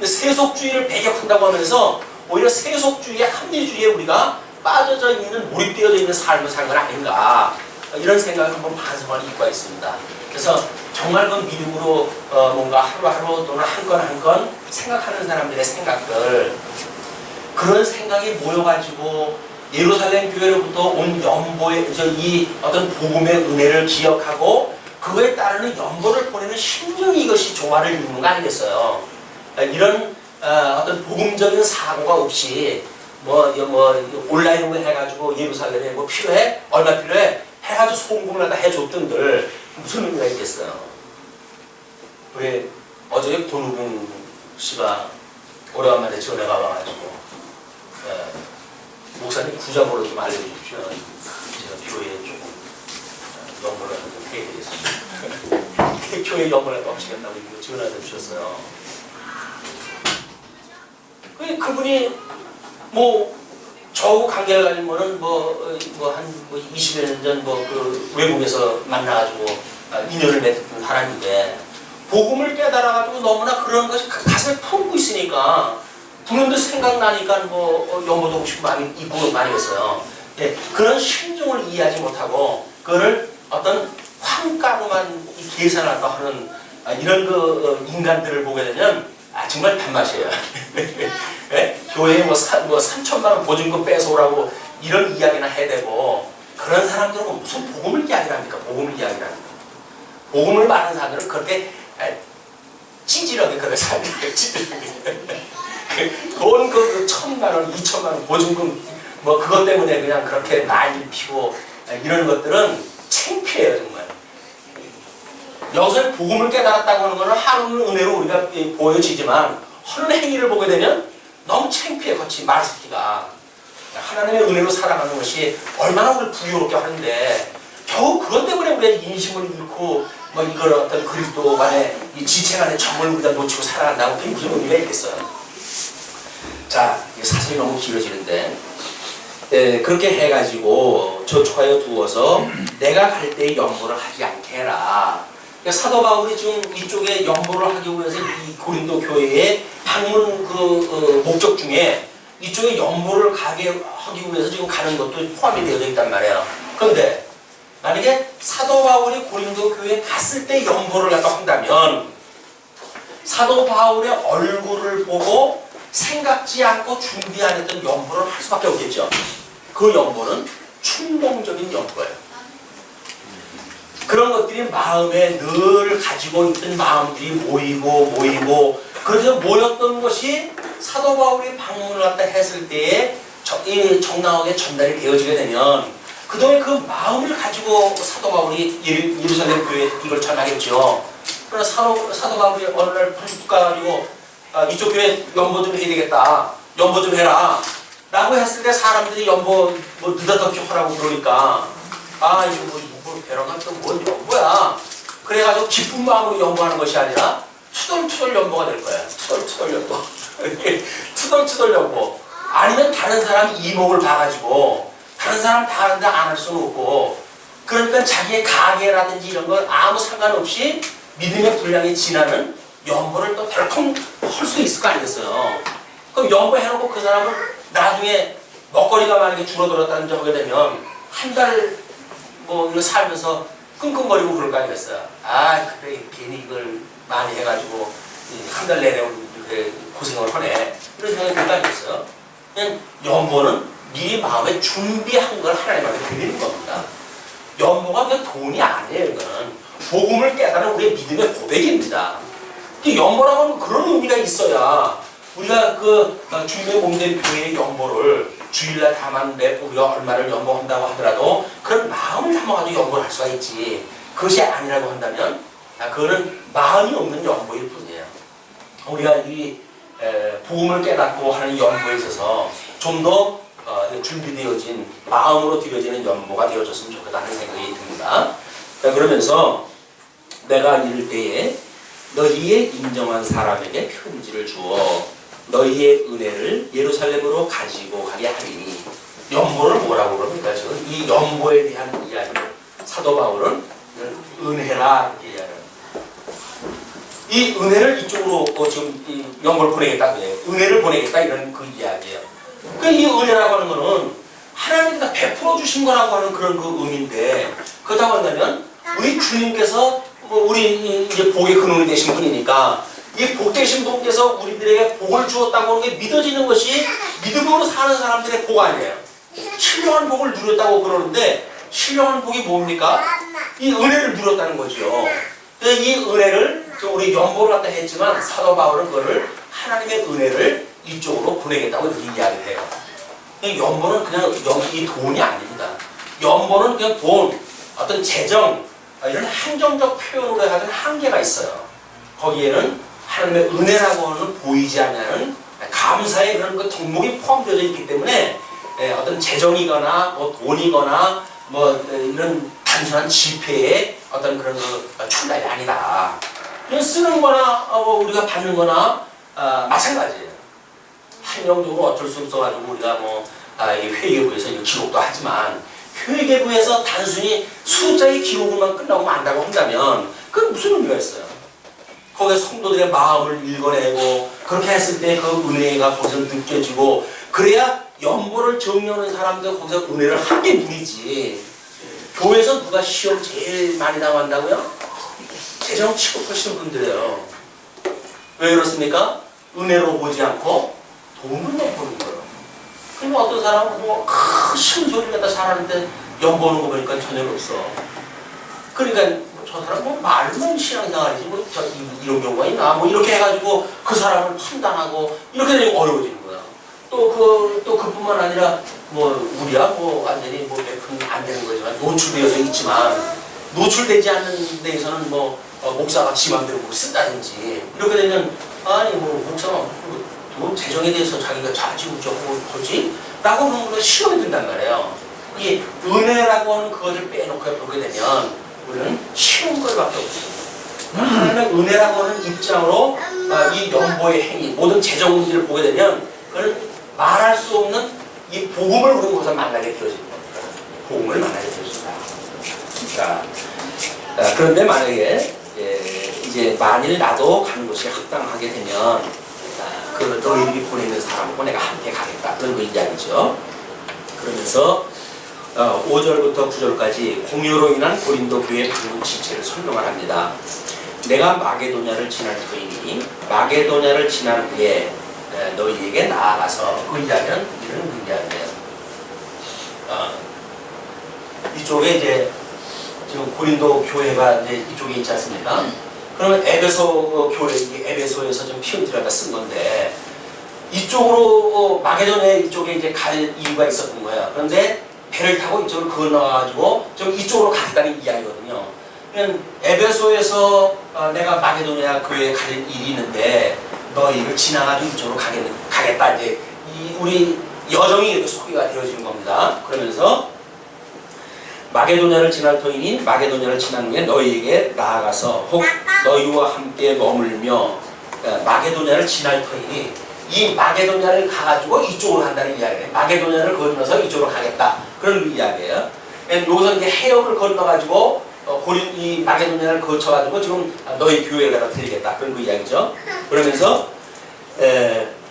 세속주의를 배격한다고 하면서 오히려 세속주의의 합리주의에 우리가 빠져져 있는 몰입되어져 있는 삶을 사는 건 아닌가 이런 생각을 한번 반성할 이유가 있습니다. 그래서 정말 그 믿음으로 뭔가 하루하루 또는 한 건 한 건 생각하는 사람들의 생각들 그런 생각이 모여가지고 예루살렘 교회로부터 온 연보의 이 어떤 복음의 은혜를 기억하고 그거에 따르는 연보를 보내는 심정이 이것이 조화를 이루는 거 아니겠어요? 이런 어떤 복음적인 사고가 없이 온라인으로 해가지고 예루살렘에 뭐 필요해? 얼마 필요해? 해가지고 송금을 하다 해줬던들 무슨 의미가 있겠어요? 우리 어제 돈우봉 씨가 오래간만에 전화가 와가지고 목사님 구자보로 좀 알려주십시오. 제가 교회에 조금 연보를 좀 해드렸어요. 교회 연보를 넘치겠다고 전화를 주셨어요. 그분이 뭐 저하고 관계를 가진 분은 한 20여 년 전 그 외국에서 만나가지고 인연을 맺은 사람인데 복음을 깨달아가지고 너무나 그런 것이 가슴에 품고 있으니까 부는데 생각나니까 연보도 하고 싶고 마음이 있고 많이 했어요. 예, 그런 심정을 이해하지 못하고 그거를 어떤 황가로만 계산하고 하는 이런 인간들을 보게 되면 정말 단맛이에요. 예? 교회에 3천만 원 보증금 뺏어오라고 이런 이야기나 해야 되고 그런 사람들은 무슨 복음을 이야기를 합니까? 복음을 이야기를 합니까? 복음을 말하는 사람들은 그렇게 찌질하게 그렇게 살아요. 찌질하게. 돈 1,000만 원, 2천만 원 보증금 그것 때문에 그냥 그렇게 난리 피고 이런 것들은 창피해요 정말. 여기서 복음을 깨달았다고 하는 것은 하나님의 은혜로 우리가 보여지지만 하는 행위를 보게 되면 너무 창피해. 같이 말씀기가 하나님의 은혜로 살아가는 것이 얼마나 우리를 부유롭게 하는데 겨우 그것 때문에 우리가 인심을 잃고 이걸 어떤 그리스도 간의 이 지체 간의 정을 우리가 놓치고 살아간다고 그게 무슨 의미가 있겠어요. 자, 사설이 너무 길어지는데 그렇게 해가지고 저촉하여 두어서 내가 갈 때에 연보를 하지 않게 해라. 사도 바울이 지금 이쪽에 연보를 하기 위해서 이 고린도 교회의 방문 목적 중에 이쪽에 연보를 가게 하기 위해서 지금 가는 것도 포함이 되어 있단 말이에요. 그런데 만약에 사도 바울이 고린도 교회에 갔을 때 연보를 한다면 사도 바울의 얼굴을 보고 생각지 않고 준비 안 했던 연보를 할 수밖에 없겠죠. 그 연보는 충동적인 연보예요. 그런 것들이 마음에 늘 가지고 있던 마음들이 모이고 그래서 모였던 것이 사도 바울이 방문을 갖다 했을 때에 정당하게 전달이 되어지게 되면 그동안 그 마음을 가지고 사도 바울이 예루살렘 교회에 이걸 전하겠죠. 그러나 사도 바울이 어느 날 불 가가지고 이쪽 교회 연보 좀 해야 되겠다. 연보 좀 해라. 라고 했을 때 사람들이 연보 느닷없이 하라고 그러니까 이거 배려가 또 뭔 연보야. 그래가지고 기쁜 마음으로 연보하는 것이 아니라 투덜투덜 연보가 될 거야. 투덜투덜 연보. 투덜투덜 연보. 아니면 다른 사람 이목을 봐가지고 다른 사람 다 하는데 안 할 수는 없고 그러니까 자기의 가계라든지 이런 건 아무 상관없이 믿음의 분량이 지나는 연보를 또 덜컹 할 수 있을 거 아니겠어요. 그럼 연보해놓고 그 사람은 나중에 먹거리가 만약에 줄어들었다든지 하게 되면 한 달 이거 살면서 끙끙거리고 그럴 거 아니겠어요. 그래 괜히 이걸 많이 해가지고 한 달 내내 이렇게 고생을 하네. 이런 생각이 들 거 아니겠어요. 그냥 연보는 미리 마음에 준비한 걸 하나님한테 드리는 겁니다. 연보가 그냥 돈이 아니에요. 이거는 복음을 깨달은 우리의 믿음의 고백입니다. 연보라고 하는 그런 의미가 있어야 우리가 주님의 몸된 교회의 연보를 주일날 다만 우리가 얼마를 연보한다고 하더라도 그런 마음을 담아가지고 연보를 할 수가 있지. 그것이 아니라고 한다면 그거는 마음이 없는 연보일 뿐이에요. 우리가 이 복음을 깨닫고 하는 연보에 있어서 좀 더 준비되어진 마음으로 드려지는 연보가 되어졌으면 좋겠다는 생각이 듭니다. 그러면서 내가 이럴 때에 너희의 인정한 사람에게 편지를 주어 너희의 은혜를 예루살렘으로 가지고 가게 하리니. 연보를 뭐라고 그럽니까? 지금 이 연보에 대한 이야기를 사도 바울은 은혜라 이렇게 이야기합니다. 이 은혜를 이쪽으로 지금 이 연보를 보내겠다 그래요. 은혜를 보내겠다 이런 그 이야기예요. 이 은혜라고 하는 거는 하나님께서 베풀어 주신 거라고 하는 그런 그 의미인데 그렇다고 한다면 우리 주님께서 우리 이제 복의 근원이 되신 분이니까 이 복되신 분께서 우리들에게 복을 주었다고 하는 게 믿어지는 것이 믿음으로 사는 사람들의 복 아니에요. 신령한 복을 누렸다고 그러는데 신령한 복이 뭡니까? 이 은혜를 누렸다는 거죠. 이 은혜를 우리 연보를 갖다 했지만 사도 바울은 그거를 하나님의 은혜를 이쪽으로 보내겠다고 이렇게 이야기를 해요. 연보는 그냥 이 돈이 아닙니다. 연보는 그냥 돈, 어떤 재정 이런 한정적 표현으로 하는 한계가 있어요. 거기에는 하나님의 은혜라고 하는 보이지 않는 감사의 그런 덕목이 포함되어 있기 때문에 어떤 재정이거나 뭐 돈이거나 뭐 이런 단순한 지폐의 어떤 그런 출발이 아니다. 그냥 쓰는 거나 우리가 받는 거나 마찬가지예요. 행정적으로 어쩔 수 없어가지고 우리가 뭐 이 회계부에서 이 기록도 하지만 회계부에서 단순히 숫자의 기록으로만 끝나고 만다고 한다면 그건 무슨 의미가 있어요? 거기에 성도들의 마음을 읽어내고 그렇게 했을 때 그 은혜가 거기서 느껴지고 그래야 연보를 정리하는 사람들 거기서 은혜를 하게 누리지. 교회에서 누가 시험 제일 많이 당한다고요? 재정 취급하시는 분들이에요. 왜 그렇습니까? 은혜로 보지 않고 돈으로 보는 거예요. 그럼 어떤 사람은 뭐 큰 소리를 갖다 잘하는데 연보는 거 보니까 전혀 없어. 그러니까 저 사람 뭐 말만 신앙생활이지 뭐 이런 경우가 있나 뭐 이렇게 해가지고 그 사람을 판단하고 이렇게 되면 어려워지는 거야. 또 그뿐만 아니라 뭐 우리야 뭐 완전히 뭐 몇 푼 안 되는 거지만 노출되어서 있지만 노출되지 않는 데에서는 뭐 목사가 지 맘대로 뭐 쓴다든지 이렇게 되면 아니 뭐 목사가 뭐 재정에 대해서 자기가 좌지우지하고 그러지? 라고 그런 걸로 시험이 든단 말이에요. 이 은혜라고 하는 그것을 빼놓고 보게 되면 우리는 쉬운 것밖에 없어요. 하나님의 은혜라고 하는 입장으로 이 연보의 행위, 모든 재정 문제를 보게 되면 그걸 말할 수 없는 이 복음을 우리가 거기서 만나게 되어지는 겁니다. 복음을 만나게 되어집니다. 그런데 만약에 이제 만일 나도 가는 곳이 합당하게 되면 그 너희들이 보내는 사람하고 내가 함께 가겠다. 그런 거 이야기죠. 그러면서 5절부터 9절까지 공유로 인한 고린도 교회 방문 지체를 설명을 합니다. 내가 마게도냐를 지날 터이니 마게도냐를 지난 후에 너희에게 나아가서 그 이야기는 이런 이야기예요. 이쪽에 이제 지금 고린도 교회가 이제 이쪽에 있지 않습니까? 그러면 에베소 교회, 에베소에서 좀 피온티라가 쓴 건데 이쪽으로 마게도냐 이쪽에 이제 갈 이유가 있었던 거예요. 그런데 배를 타고 이쪽으로 건너가지고 좀 이쪽으로 가겠다는 이야기거든요. 그러면 에베소에서 내가 마게도냐 교회에 갈 일이 있는데 너희를 지나가지고 이쪽으로 가겠다. 이제 우리 여정이 이렇게 소개가 되어지는 겁니다. 그러면서 마게도냐를 지날 터이니 마게도냐를 지난 후에 너희에게 나아가서 혹 너희와 함께 머물며 마게도냐를 지날 터이니 이 마게도냐를 가가지고 이쪽으로 간다는 이야기예요. 마게도냐를 건너서 이쪽으로 가겠다. 그런 이야기예요. 여기서 이제 해역을 건너가지고 이 마게도냐를 거쳐가지고 지금 너희 교회에 가다 드리겠다. 그런 그 이야기죠. 그러면서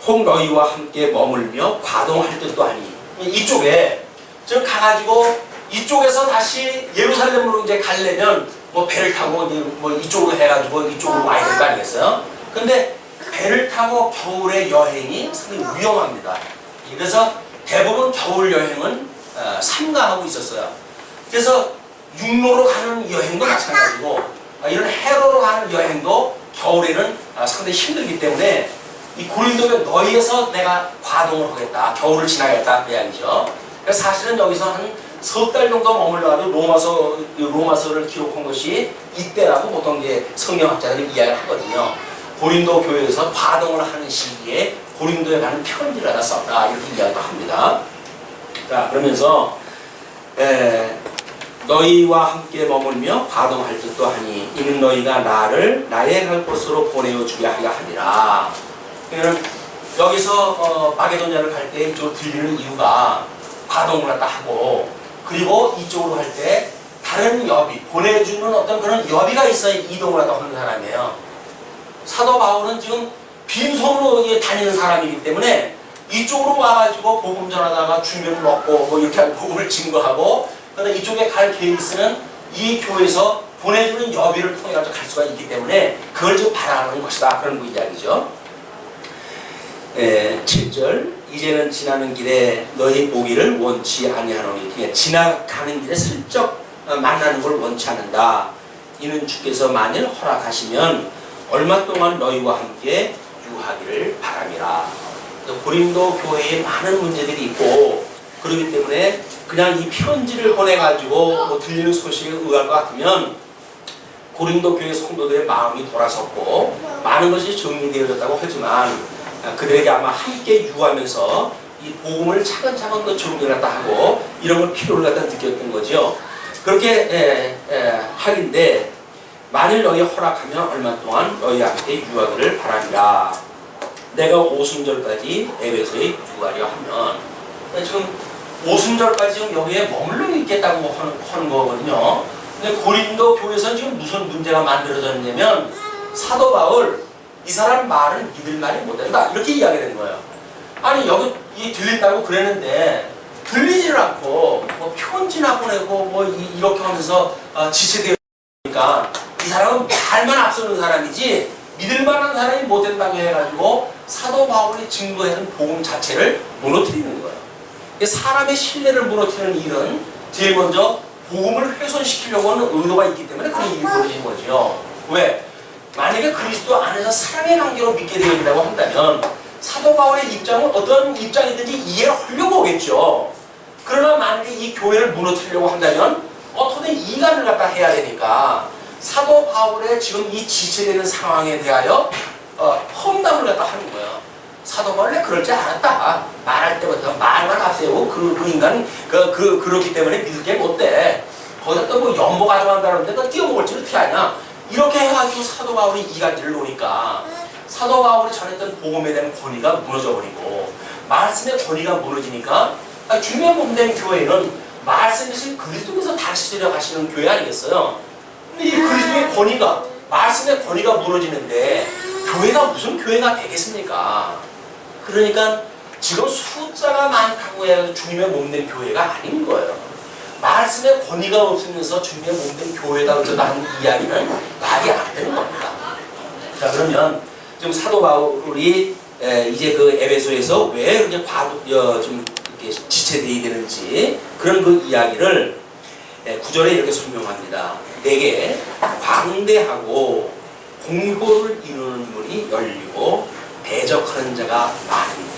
혹 너희와 함께 머물며 과동할 뜻도 아니. 이쪽에 지금 가가지고 이쪽에서 다시 예루살렘으로 이제 가려면 뭐 배를 타고 뭐 이쪽으로 해가지고 이쪽으로 와야 될 거 아니겠어요? 근데 배를 타고 겨울의 여행이 상당히 위험합니다. 그래서 대부분 겨울 여행은 삼가하고 있었어요. 그래서 육로로 가는 여행도 마찬가지고 이런 해로로 가는 여행도 겨울에는 상당히 힘들기 때문에 이 고린도에 너희에서 내가 과동을 하겠다. 겨울을 지나겠다. 그 이야기죠. 그래서 사실은 여기서 한 석 달 정도 머물러가지고 로마서를 기록한 것이 이때라고 보통 이제 성경학자들이 이야기를 하거든요. 고린도 교회에서 과동을 하는 시기에 고린도에 가는 편지를 하나 썼다. 이렇게 이야기도 합니다. 자, 그러면서 너희와 함께 머물며 과동할 뜻도 하니 이는 너희가 나를 나의 갈 곳으로 보내어 주려 하려 함이라. 여기서 마게도냐를 갈 때 이쪽으로 들리는 이유가 과동을 갖다 하고 그리고 이쪽으로 할 때 다른 여비, 보내주는 어떤 그런 여비가 있어야 이동을 하다 하는 사람이에요. 사도 바울은 지금 빈손으로 다니는 사람이기 때문에 이쪽으로 와가지고 복음 전하다가 주면 먹고 뭐 이렇게 복음을 증거하고 그다음에 이쪽에 갈 케이스는 이 교회에서 보내주는 여비를 통해 가지고 갈 수가 있기 때문에 그걸 지금 바라는 것이다. 그런 그 이야기죠. 7절 이제는 지나는 길에 너희 보기를 원치 아니하노니 그냥 지나가는 길에 슬쩍 만나는 걸 원치 않는다. 이는 주께서 만일 허락하시면 얼마 동안 너희와 함께 유하기를 바람이라. 고린도 교회에 많은 문제들이 있고 그렇기 때문에 그냥 이 편지를 보내가지고 뭐 들리는 소식에 의할 것 같으면 고린도 교회 성도들의 마음이 돌아섰고 많은 것이 정리되어졌다고 하지만 그들에게 아마 함께 유하면서 이 복음을 차근차근 또 적응을 갖다 하고 이런 걸 필요를 갖다 느꼈던 거죠. 그렇게 하긴데 만일 너희 허락하면 얼마 동안 너희한테 유하기를 바라리라. 내가 오순절까지 에베소에 유하려 하면, 지금 오순절까지 지금 여기에 머물러 있겠다고 하는 거거든요. 근데 고린도 교회에서는 지금 무슨 문제가 만들어졌냐면 사도 바울 이 사람 말은 믿을 말이 못된다 이렇게 이야기된 거예요. 아니 여기 들린다고 그랬는데 들리지를 않고 뭐 편지나 보내고 뭐 이렇게 하면서 지체되니까 이 사람은 말만 앞서는 사람이지 믿을 만한 사람이 못 된다고 해가지고 사도 바울이 증거하는 복음 자체를 무너뜨리는 거예요. 사람의 신뢰를 무너뜨리는 일은 제일 먼저 복음을 훼손시키려고 하는 의도가 있기 때문에 그런 일이 벌어진 거죠. 왜? 만약에 그리스도 안에서 사랑의 관계로 믿게 되어진다고 한다면 사도 바울의 입장은 어떤 입장이든지 이해를 하려고 오겠죠. 그러나 만약에 이 교회를 무너뜨리려고 한다면 어떻게 이간을 갖다 해야 되니까 사도 바울의 지금 이 지체되는 상황에 대하여 험담을 갖다 하는 거예요. 사도 바울이 그럴 줄 알았다. 말할 때부터 말만 앞세우고 그 인간은 그렇기 때문에 믿을 게 못돼. 거기다 또 뭐 연보 가져간다는데 너 뛰어먹을지 어떻게 아냐. 이렇게 해가지고 사도 바울이 이간질을 놓으니까 사도 바울이 전했던 복음에 대한 권위가 무너져버리고 말씀의 권위가 무너지니까 주님의 몸된 교회는 말씀이신 그리스도께서 다스려 가시는 교회 아니겠어요? 근데 이 그리스도의 권위가 말씀의 권위가 무너지는데 교회가 무슨 교회가 되겠습니까? 그러니까 지금 숫자가 많다고 해서 주님의 몸된 교회가 아닌 거예요. 말씀의 권위가 없으면서 주님의 몸된 교회가 어쩌다 하는 이야기는 말이 안 되는 겁니다. 자, 그러면 지금 사도 바울이 이제 그 에베소에서 왜 이렇게 좀 이렇게 지체되어야 되는지 그런 그 이야기를 9절에 이렇게 설명합니다. 내게 광대하고 공효를 이루는 문이 열리고 대적하는 자가 많습니다.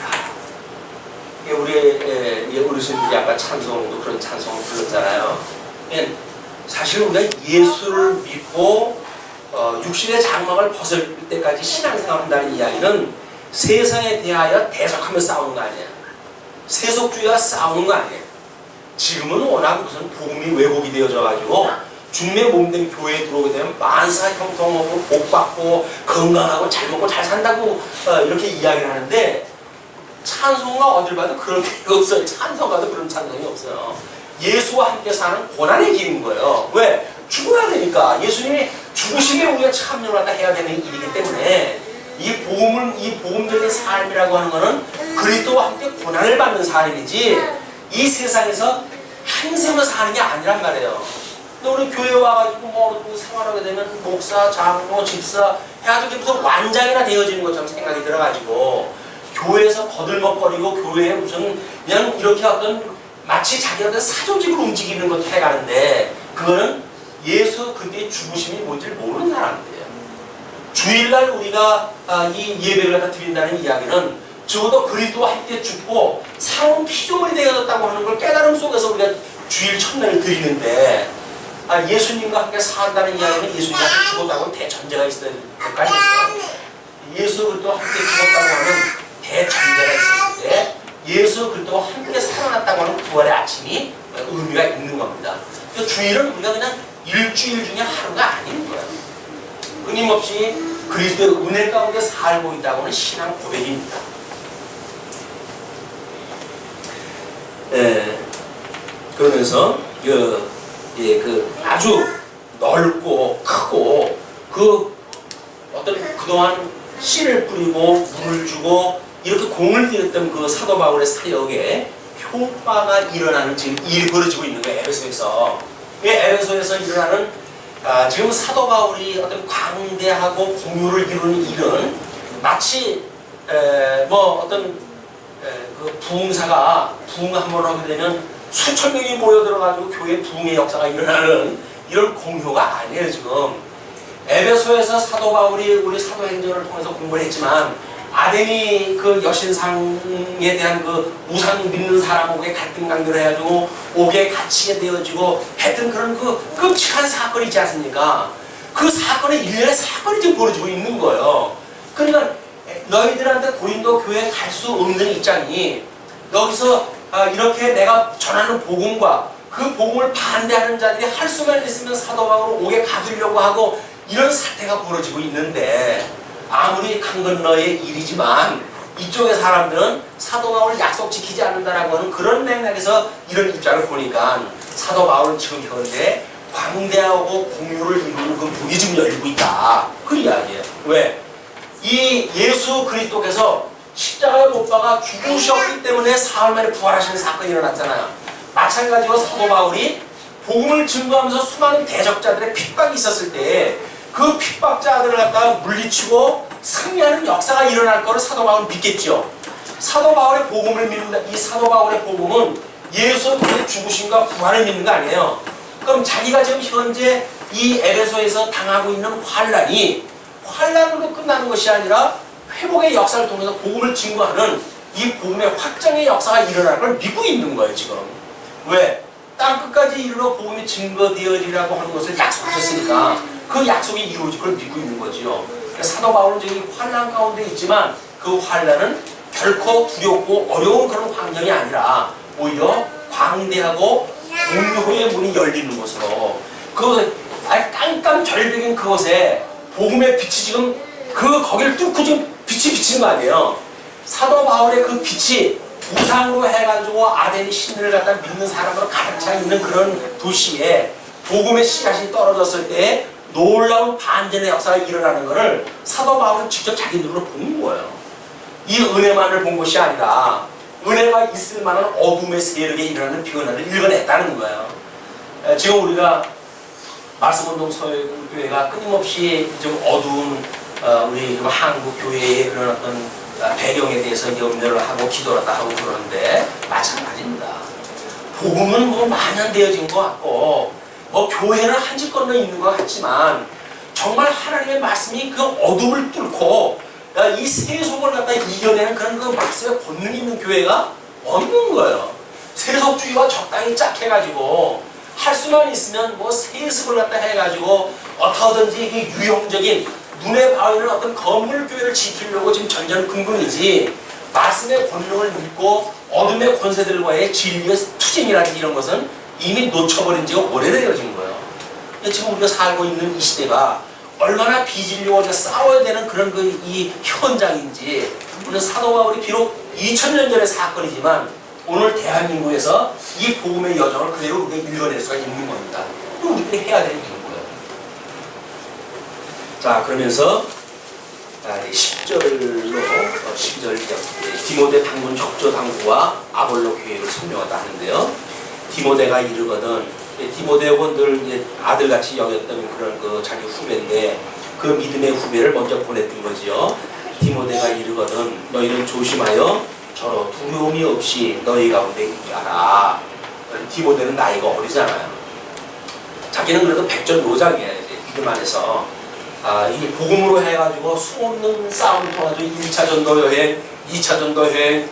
우리 스님들이 아까 찬송도 그런 찬송을 불렀잖아요. 사실 우리가 예수를 믿고 육신의 장막을 벗을 때까지 신앙생활을 한다는 이야기는 세상에 대하여 대적하며 싸우는 거 아니에요. 세속주의와 싸우는 거 아니에요. 지금은 워낙 무슨 복음이 왜곡이 되어져 가지고 주님의 몸된 교회에 들어오게 되면 만사 형통하고 복받고 건강하고 잘 먹고 잘 산다고 이렇게 이야기를 하는데 찬송가 어딜 봐도 그런 게 없어요. 찬송가도 그런 찬송이 없어요. 예수와 함께 사는 고난의 길인 거예요. 왜? 죽어야 되니까. 예수님이 죽으심에 우리가 참여를 해야 되는 일이기 때문에 이 복음적인 삶이라고 하는 거는 그리스도와 함께 고난을 받는 삶이지 이 세상에서 한생을 사는 게 아니란 말이에요. 근데 우리 교회 와가지고 뭐 생활하게 되면 목사, 장로, 집사 해가지고 무슨 완장이나 되어지는 것처럼 생각이 들어가지고 교회에서 거들먹거리고 교회에 무슨 그냥 이렇게 어떤 마치 자기한테 사조직으로 움직이는 것도 해가는데 그거는 예수 그리스도의 죽으심이 뭔지를 모르는 사람들이에요. 주일날 우리가 이 예배를 갖다 드린다는 이야기는 적어도 그리스도와 함께 죽고 사온 피조물이 되어졌다고 하는 걸 깨달음 속에서 우리가 주일 첫날을 드리는데 예수님과 함께 산다는 이야기는 예수님과 함께 죽었다고 대전제가 있어야 될 거 아니겠어요? 예수 그리스도와 함께 죽었다고 하는 대전제가 있었을 때 예수 그리스도와 함께 살아났다고 하는 부활의 아침이 의미가 있는 겁니다. 그러니까 주일은 우리가 그냥 일주일 중에 하루가 아닌 거예요. 끊임없이 그리스도의 은혜 가운데 살고 있다고 하는 신앙 고백입니다. 그러면서 아주 넓고 크고 그동안 씨를 뿌리고 물을 주고 이렇게 공을 들였던 그 사도 바울의 사역에 효과가 일어나는 지금 일이 벌어지고 있는 거예요. 에베소에서. 에베소에서 일어나는 지금 사도 바울이 어떤 광대하고 공유를 이루는 일은 마치 뭐 어떤 그 부흥사가 부흥 한번 하게 되면 수천 명이 모여들어가지고 교회 부흥의 역사가 일어나는 이런 공효가 아니에요. 지금 에베소에서 사도 바울이 우리 사도행전을 통해서 공부를 했지만 아덴이 그 여신상에 대한 그 우상 믿는 사람에게 갈등 강도를 해가지고 옥에 갇히게 되어지고 했던 그런 그 끔찍한 사건이 있지 않습니까? 그 사건의 일련의 사건이 지금 벌어지고 있는 거예요. 그러니까 너희들한테 고린도 교회에 갈 수 없는 입장이 여기서 이렇게 내가 전하는 복음과 그 복음을 반대하는 자들이 할 수만 있으면 사도 바울을 옥에 가두려고 하고 이런 사태가 벌어지고 있는데, 아무리 강 건너의 일이지만 이쪽의 사람들은 사도 바울을 약속 지키지 않는다라고 하는 그런 맥락에서 이런 입장을 보니까 사도 바울은 지금 현재 광대하고 공유를 이루는 그 문이 지금 열리고 있다, 그 이야기예요. 왜? 이 예수 그리스도께서 십자가에 못 박아 죽으셨기 때문에 사흘 만에 부활하시는 사건이 일어났잖아요. 마찬가지로 사도 바울이 복음을 증거하면서 수많은 대적자들의 핍박이 있었을 때 그 핍박자들을 갖다가 물리치고 승리하는 역사가 일어날 거를 사도 바울은 믿겠죠. 사도 바울의 복음을 믿는다. 이 사도 바울의 복음은 예수 그리스도의 죽으심과 부활을 믿는 거 아니에요. 그럼 자기가 지금 현재 이 에베소에서 당하고 있는 환란으로 끝나는 것이 아니라 회복의 역사를 통해서 복음을 증거하는 이 복음의 확장의 역사가 일어날 걸 믿고 있는 거예요, 지금. 왜? 땅끝까지 이르러 복음이 증거되어지라고 하는 것을 약속하셨으니까 그 약속이 이루어질 걸 믿고 있는 거지요. 그러니까 사도 바울은 지금 환란 가운데 있지만 그 환란은 결코 두렵고 어려운 그런 환경이 아니라 오히려 광대하고 공유의 문이 열리는 곳으로, 그 깜깜절벽인 그곳에 복음의 빛이 지금 거기를 뚫고 지금 빛이 비치는 거 아니에요. 사도 바울의 그 빛이 우상으로 해가지고 아덴의 신을 갖다 믿는 사람으로 가득 차 있는 그런 도시에 복음의 씨앗이 떨어졌을 때 놀라운 반전의 역사가 일어나는 것을 사도 바울은 직접 자기 눈으로 본 거예요. 이 은혜만을 본 것이 아니라 은혜가 있을 만한 어둠의 세력에 일어나는 변화를 읽어냈다는 거예요. 지금 우리가 말씀운동 서울교회가 끊임없이 좀 어두운 우리 한국 교회의 그런 어떤 배경에 대해서 염려를 하고 기도를 하고 그러는데 마찬가지입니다. 복음은 뭐 만연되어진 것 같고 교회는 한 집 건너 있는 것 같지만 정말 하나님의 말씀이 그 어둠을 뚫고 이 세속을 갖다 이겨내는 그런 그 말씀의 권능이 있는 교회가 없는 거예요. 세속주의와 적당히 짝해가지고 할 수만 있으면 세습을 갖다 해가지고 어떻게든지 유형적인 눈에 보이는 어떤 건물교회를 지키려고 지금 전전긍긍이지, 말씀의 권능을 믿고 어둠의 권세들과의 진리의 투쟁이라는 이런 것은 이미 놓쳐버린 지가 오래되어진 거예요. 지금 우리가 살고 있는 이 시대가 얼마나 비진리와 싸워야 되는 그런 이 현장인지, 오늘 사도 바울이 비록 2000년 전의 사건이지만 오늘 대한민국에서 이 복음의 여정을 그대로 우리가 읽어낼 수가 있는 겁니다. 그럼 우리들이 해야 되는 거예요. 자, 그러면서 10절로 12절 디모데 당군 적조 당부와 아볼로 교회를 설명하다 하는데요. 디모데가 이르거든, 디모데는 늘 아들같이 여겼던 그런 자기 후배인데 그 믿음의 후배를 먼저 보냈던 거지요. 디모데가 이르거든 너희는 조심하여 저로 두려움이 없이 너희 가운데 있게 하라. 디모데는 나이가 어리잖아요. 자기는 그래도 백전노장이에요. 믿음 안에서 이 복음으로 해가지고 수없는 싸움을 통해서 1차 전도 여행, 2차 전도 여행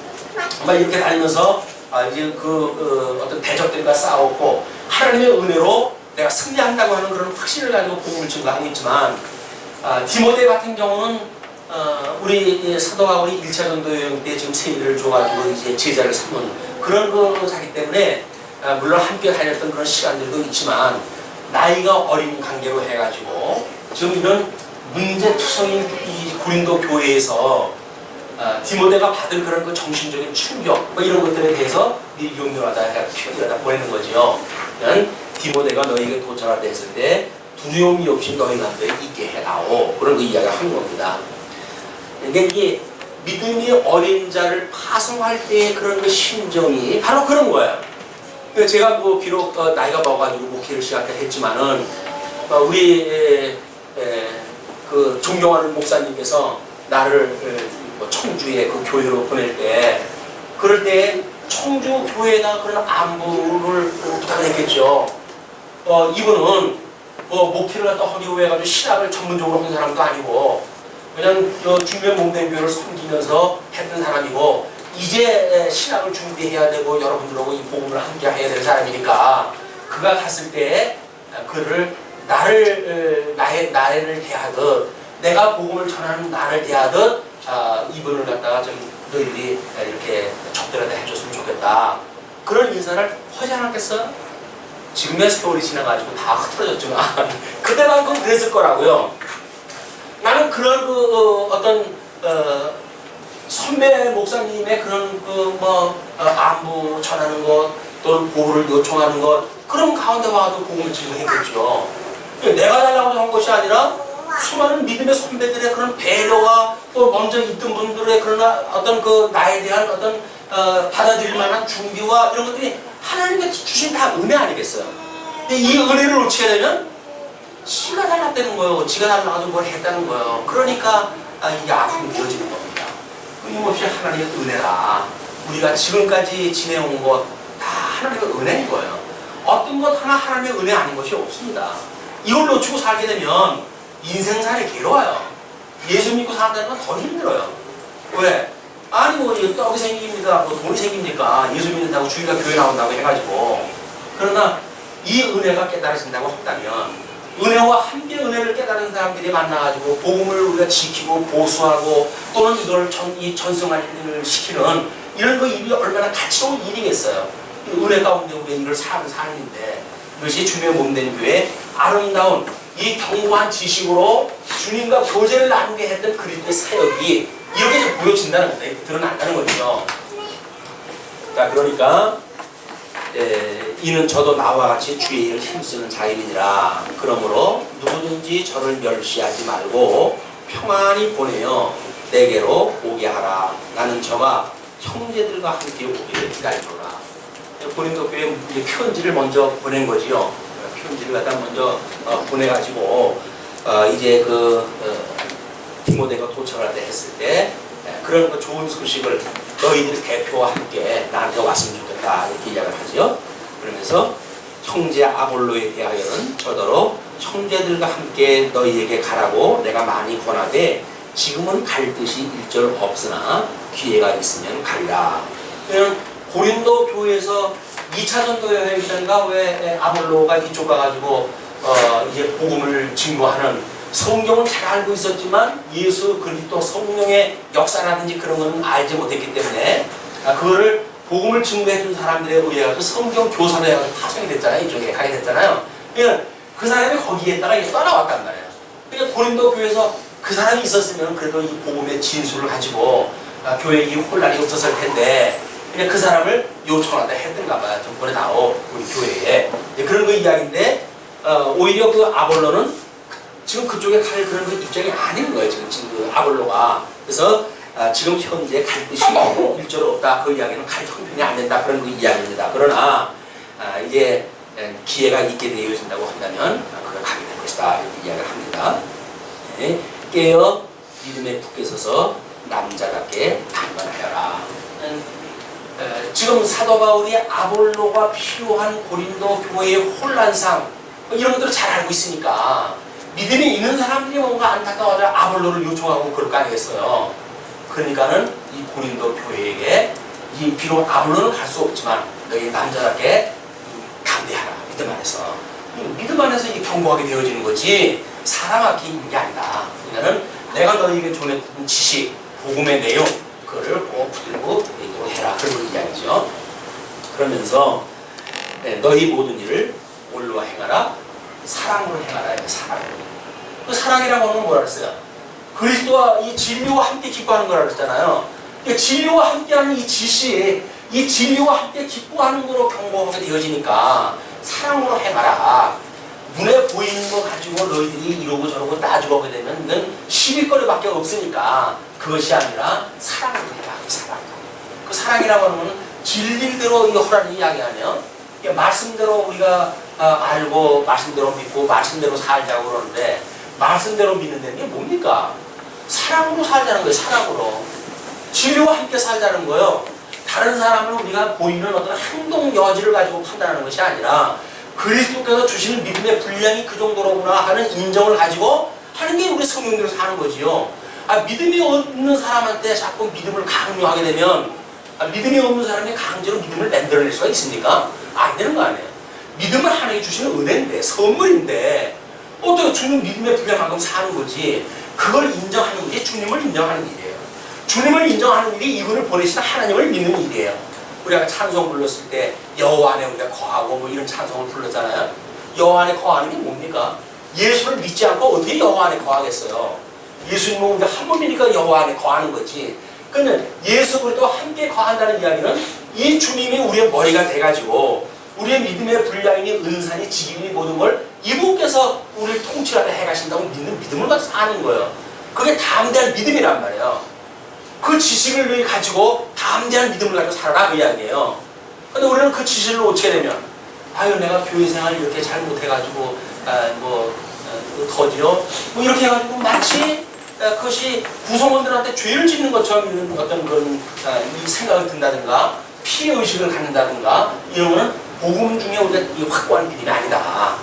막 이렇게 다니면서 이제 어떤 대적들과 싸웠고 하나님의 은혜로 내가 승리한다고 하는 그런 확신을 가지고 복음을 증거하고 있지만, 디모데 같은 경우는 우리 사도 바울이 1차 전도 여행 때 지금 세례를 줘가지고 이제 제자를 삼은 그런 자기 때문에 물론 함께 다녔던 그런 시간들도 있지만 나이가 어린 관계로 해가지고 지금 이런 문제투성인 이 고린도 교회에서 디모데가 받을 그런 그 정신적인 충격 이런 것들에 대해서 용명하다 표현하다 보내는 거지요. 디모데가 너희에게 도착하다 했을 때 두려움이 없이 너희 가운데 있게 해다오, 그런 그 이야기를 하는 겁니다. 그러니까 이게 믿음이 어린 자를 파송할 때의 그런 그 심정이 바로 그런 거예요. 그러니까 제가 비록 나이가 먹어가지고 목회를 시작했지만은 우리 그 존경하는 목사님께서 나를 청주에 그 교회로 보낼 때, 그럴 때 청주 교회에다 그런 안부를 부탁을 했겠죠. 이분은 목회를 갖다 하려고 해가지고 신학을 전문적으로 한 사람도 아니고 그냥 중면 몸된 교회를 섬기면서 했던 사람이고, 이제 신학을 준비해야 되고 여러분들하고 이 복음을 함께 해야 될 사람이니까 그가 갔을 때 그를 나를 대하듯, 내가 복음을 전하는 나를 대하듯 이분을 갖다가 좀 너희들이 이렇게 접대라도 해줬으면 좋겠다. 그런 인사를 하지 않았겠어요? 지금의 세월이 지나가지고 다 흐트러졌지만 그때만큼 그랬을 거라고요. 나는 그런 어떤 선배 목사님의 그런 안부 전하는 것 또는 보호를 요청하는 것 그런 가운데 와도 복음을 증거했겠죠. 내가 달라고 한 것이 아니라 수많은 믿음의 선배들의 그런 배려와 또 먼저 있던 분들의 그런 어떤 그 나에 대한 어떤 받아들일 만한 준비와 이런 것들이 하나님께 주신 다 은혜 아니겠어요? 근데 이 은혜를 놓치게 되면 지가 달랐다는 거예요. 지가 달라가지고 뭘 했다는 거예요. 그러니까 이게 아픔이 되어지는 겁니다. 끊임없이 하나님의 은혜라. 우리가 지금까지 지내온 것 다 하나님의 은혜인 거예요. 어떤 것 하나 하나님의 은혜 아닌 것이 없습니다. 이걸 놓치고 살게 되면 인생살이 괴로워요. 예수 믿고 산다는 건 더 힘들어요. 왜? 아니 뭐 떡이 생깁니까? 뭐 돈이 생깁니까? 예수 믿는다고 주일날 교회 나온다고 해가지고. 그러나 이 은혜가 깨달아진다고 한다면 은혜와 함께 은혜를 깨달은 사람들이 만나가지고 복음을 우리가 지키고 보수하고 또는 이걸 전승을 시키는 이런 거 일이 얼마나 가치로운 일이겠어요. 은혜 가운데 우리가 이걸 사는 삶인데 이것이 주님의 몸된 교회 아름다운 이 견고한 지식으로 주님과 교제를 나누게 했던 그리스도의 사역이 이렇게 좀 보여진다는 거죠. 드러난다는 거죠. 자, 그러니까 이는 저도 나와 같이 주의 일을 힘쓰는 자임이니라. 그러므로 누구든지 저를 멸시하지 말고 평안히 보내어 내게로 오게 하라. 나는 저와 형제들과 함께 오기를 기다리노라. 고린도 교회에 편지를 먼저 보낸 거지요. 편지를 갖다 먼저 보내가지고 이제 디모데가 도착할 때 했을 때 그런 그 좋은 소식을 너희들 대표와 함께 나한테 왔으면 좋겠다 이렇게 이야기를 하죠. 그러면서 형제 아볼로에 대하여는 저더러 형제들과 함께 너희에게 가라고 내가 많이 권하되 지금은 갈 뜻이 일절 없으나 기회가 있으면 가리라. 고린도 교회에서 2차 전도 여행이던가 왜 아볼로가 이쪽 가가지고 이제 복음을 증거하는 성경은 잘 알고 있었지만 예수 그리스도 성령의 역사라든지 그런 건 알지 못했기 때문에 그거를 복음을 증거해 준 사람들에 의해서 성경 교사로 해가지고 파송이 됐잖아요. 이쪽에 가게 됐잖아요. 그러니까 그 사람이 거기에다가 이제 떠나왔단 말이에요. 그러니까 고린도 교회에서 그 사람이 있었으면 그래도 이 복음의 진술을 가지고 교회에 이 혼란이 없었을 텐데 그냥 그 사람을 요청하다 했던가 봐요. 좀 보내다오 우리 교회에 그런 거 이야기인데 오히려 그 아볼로는 지금 그쪽에 갈 그런 그 입장이 아닌 거예요. 지금 그 아볼로가. 그래서 지금 현재 갈 뜻이 일절 없다. 그 이야기는 갈 형편이 안 된다. 그런 그 이야기입니다. 그러나 이제 기회가 있게 되어진다고 한다면 그걸 가게 될 것이다. 이렇게 이야기를 합니다. 네. 깨어 믿음에 굳게 서서 남자답게 단번하여라. 지금 사도 바울이 아볼로가 필요한 고린도 교회의 혼란상 이런 것들을 잘 알고 있으니까 믿음이 있는 사람들이 뭔가 안타까워져 아볼로를 요청하고 그럴 거 아니겠어요. 그러니까는 이 고린도 교회에게 이 비록 아볼로는 갈 수 없지만 너희 남자답게 담대하라. 믿음 안에서. 믿음 안에서 이게 견고하게 되어지는 거지 사람 앞에 있는 게 아니다. 그러니까는 내가 너희에게 전했던 지식, 복음의 내용 그거를 꼭 붙들고 있도록 해라. 그런 이야기죠. 그러면서 너희 모든 일을 올로와 행하라. 사랑으로 행하라. 사랑. 그 사랑이라고 하는 뭐라 그랬어요? 그리스도와 이 진리와 함께 기뻐하는 거라 그랬잖아요. 그러니까 진리와 함께하는 이 지식, 이 진리와 함께 기뻐하는 거로 경고하게 되어지니까 사랑으로 행하라. 눈에 보이는 거 가지고 너희들이 이러고 저러고 따지고 하게 되면 이건 시비거리밖에 없으니까 그것이 아니라 사랑으로 해라. 사랑. 그 사랑이라고 하는 건 진리대로 이 허라는 이야기하면 말씀대로 우리가 알고 말씀대로 믿고 말씀대로 살자고 그러는데 말씀대로 믿는 게 뭡니까? 사랑으로 살자는 거예요. 사랑으로. 진리와 함께 살자는 거예요. 다른 사람을 우리가 보이는 어떤 행동 여지를 가지고 판단하는 것이 아니라 그리스도께서 주시는 믿음의 분량이 그 정도로구나 하는 인정을 가지고 하는 게 우리 성령대로 사는 거지요. 믿음이 없는 사람한테 자꾸 믿음을 강요하게 되면 믿음이 없는 사람이 강제로 믿음을 만들어낼 수가 있습니까? 안 되는 거 아니에요. 믿음을 하나님이 주시는 은혜인데 선물인데 어떻게 주는 믿음의 분량만큼 사는 거지 그걸 인정하는 거지 주님을 인정하는 일이에요. 주님을 인정하는 일이 이분을 보내신 하나님을 믿는 일이에요. 우리가 찬송 불렀을 때 여호와 안에 우리가 거하고 뭐 이런 찬송을 불렀잖아요. 여호와 안에 거하는 게 뭡니까? 예수를 믿지 않고 어떻게 여호와 안에 거하겠어요? 예수님은 우리가 한 번이니까 여호와 안에 거하는 거지. 그러면 예수 그리스도와 함께 거한다는 이야기는 이 주님이 우리의 머리가 돼가지고 우리의 믿음의 분량이니 은사니 직임이 모든 걸 이분께서 우리를 통치하게 해가신다고 믿는 믿음을 가지고 사는 거예요. 그게 담대한 믿음이란 말이에요. 그 지식을 가지고 담대한 믿음을 가지고 살아라 그 이야기예요. 근데 우리는 그 지식을 놓치게 되면 아유 내가 교회 생활 이렇게 잘못해가지고 더디요 뭐 이렇게 해가지고 마치 그것이 구성원들한테 죄를 짓는 것처럼 이런 어떤 그런 이 생각을 든다든가 피해의식을 갖는다든가 이런 거는 복음 중에 우리가 이 확고한 믿음이 아니다.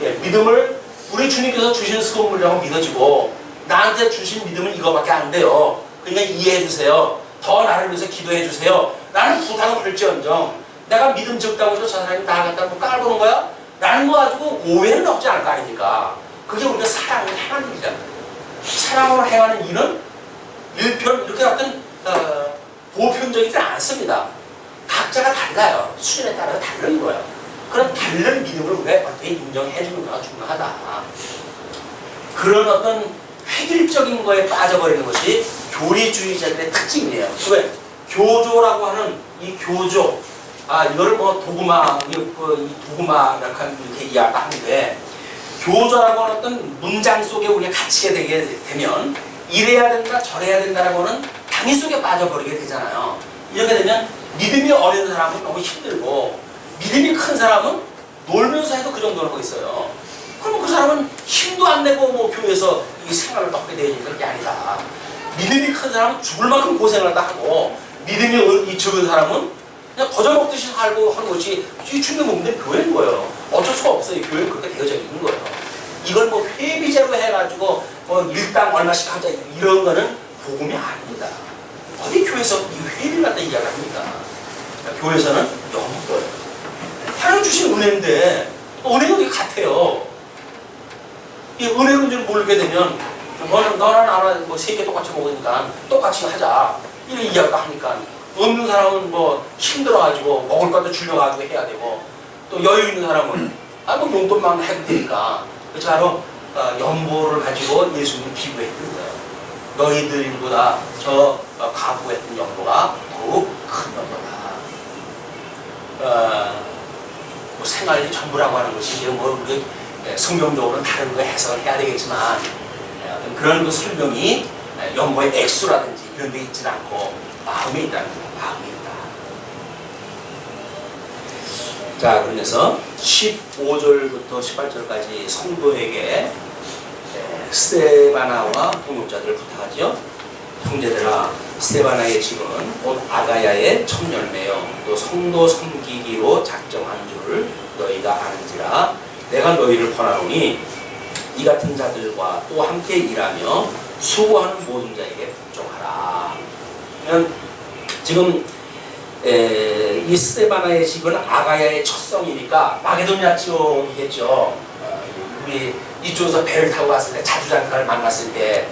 예, 믿음을 우리 주님께서 주신 선물이라고 믿어지고 나한테 주신 믿음은 이거밖에 안 돼요. 그러니까 이해해 주세요. 더 나를 위해서 기도해 주세요. 나는 부탁을 할지언정 내가 믿음 적다고 해서 저 사람이 나를 갖다 뭐 깔보는 거야? 라는 거 가지고 오해는 없지 않을 거 아닙니까? 그게 우리가 사랑을 행하는 일이잖아요. 사랑으로 행하는 일은 일편 이렇게 어떤 보편적이지 않습니다. 각자가 달라요. 수준에 따라서 다른 거예요. 그런 다른 믿음을 우리가 어떻게 인정해 주는 거가 중요하다. 그런 어떤 획일적인 거에 빠져버리는 것이 교리주의자들의 특징이에요. 왜? 교조라고 하는 이 교조, 이걸 뭐 도구마, 이 도구마 이렇게 이야기하는데 교조라고 하는 어떤 문장 속에 우리가 갇히게 되게 되면 이래야 된다, 저래야 된다라고 하는 당위 속에 빠져버리게 되잖아요. 이렇게 되면 믿음이 어린 사람은 너무 힘들고 믿음이 큰 사람은 놀면서 해도 그 정도는 하고 있어요. 그러면 그 사람은 힘도 안 내고 뭐 교회에서 이 생활을 하게 되니까 그게 아니다. 믿음이 큰 사람은 죽을 만큼 고생을 다 하고 믿음이 적은 사람은 그냥 거저먹듯이 살고 하는 것이 주님 몸인데 교회인 거예요. 어쩔 수가 없어요. 교회는 그렇게 되어져 있는 거예요. 이걸 뭐 회비제로 해가지고 뭐 일당 얼마씩 하자 이런 거는 복음이 아닙니다. 어디 교회에서 이 회비를 갖다 이야기합니까? 그러니까 교회에서는 영어예요. 하나님 주신 은혜인데 은혜는 어디 같아요. 이 은혜인 줄 모르게 되면 너랑 나랑 뭐 세 개 똑같이 먹으니까 똑같이 하자 이런 이야기를 하니까 없는 사람은 뭐 힘들어가지고 먹을 것도 줄여가지고 해야 되고 또 여유 있는 사람은 뭐 용돈만 해도 되니까 그래서 바로 연보를 가지고 예수님이 비교했던 거예요. 너희들보다 저 가부가 했던 연보가 더욱 큰 연보다. 뭐 생활이 전부라고 하는 것이 뭐 우리 성경적으로는 다른 거 해석을 해야 되겠지만 그런 그 설명이 연보의 액수라든지 이런 데 있지는 않고 마음에 있다는 거예요. 마음에 있다. 자, 그러면서 15절부터 18절까지 성도에게 스데바나와 동역자들을 부탁하죠. 형제들아, 스데바나의 집은 곧 아가야의 첫 열매요 또 성도 섬기기로 작정한 줄 너희가 아는지라 내가 너희를 권하노니 이 같은 자들과 또 함께 일하며 수고하는 모든 자에게 복종하라. 지금 이 스데바나의 집은 아가야의 첫 성이니까 마게도냐 지역이겠죠. 우리 이쪽에서 배를 타고 갔을 때 자주장가를 만났을 때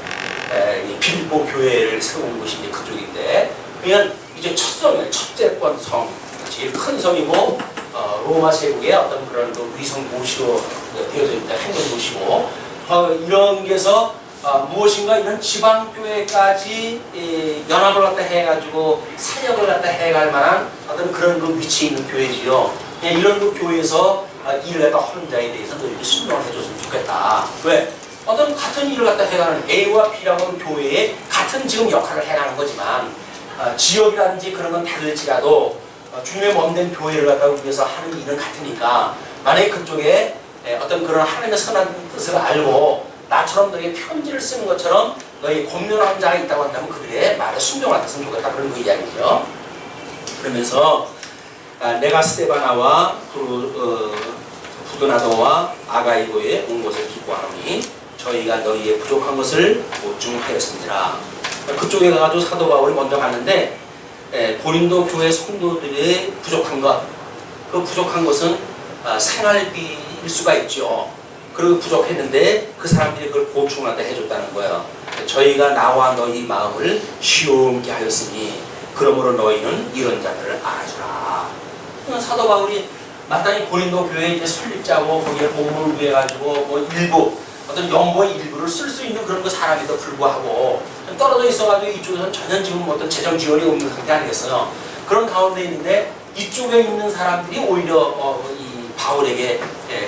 빌립보 교회를 세운 곳이 이제 그쪽인데 그냥 이제 첫 성이에요. 첫째권 성, 제일 큰 성이고 로마 제국의 어떤 그런 그 위성 도시로 되어져 있다. 행정 도시고 이런 게서 무엇인가 이런 지방교회까지 연합을 갖다 해가지고 사역을 갖다 해갈 만한 어떤 그런 그 위치에 있는 교회지요. 이런 그 교회에서 일을 갖다 하는 자에 대해서 너희들이 순종을 해줬으면 좋겠다. 왜? 어떤 같은 일을 갖다 해가는 A와 B라고 하는 교회에 같은 지금 역할을 해가는 거지만 지역이라든지 그런 건 다를지라도 주님의 몸된 교회를 갖다 위해서 하는 일은 같으니까 만약에 그쪽에 어떤 그런 하나님의 선한 뜻을 알고 나처럼 너희 편지를 쓰는 것처럼 너희 권면하는 자가 있다고 한다면 그들의 말에 순종을 했으면 좋겠다. 그런 그 이야기죠. 그러면서 내가 스데바나와 부도나도와 아가이고에 온 것을 기뻐하노니 저희가 너희의 부족한 것을 보충하였습니다. 그쪽에 가가지고 사도 바울이 먼저 갔는데 고린도 교회 성도들의 부족한 것, 그 부족한 것은 생활비일 수가 있죠. 그리고 부족했는데 그 사람들이 그걸 보충을 해줬다는 거예요. 저희가 나와 너희 마음을 시험케 하였으니 그러므로 너희는 이런 자들을 알아주라. 사도 바울이 마땅히 고린도 교회 이제 설립자고 거기에 복음을 구해가지고 뭐 일부 어떤 연구의 일부를 쓸 수 있는 그런 그 사람에도 불구하고 떨어져 있어가지고 이쪽에서는 전혀 지금 어떤 재정 지원이 없는 상태 아니겠어요. 그런 가운데 있는데 이쪽에 있는 사람들이 오히려 이 바울에게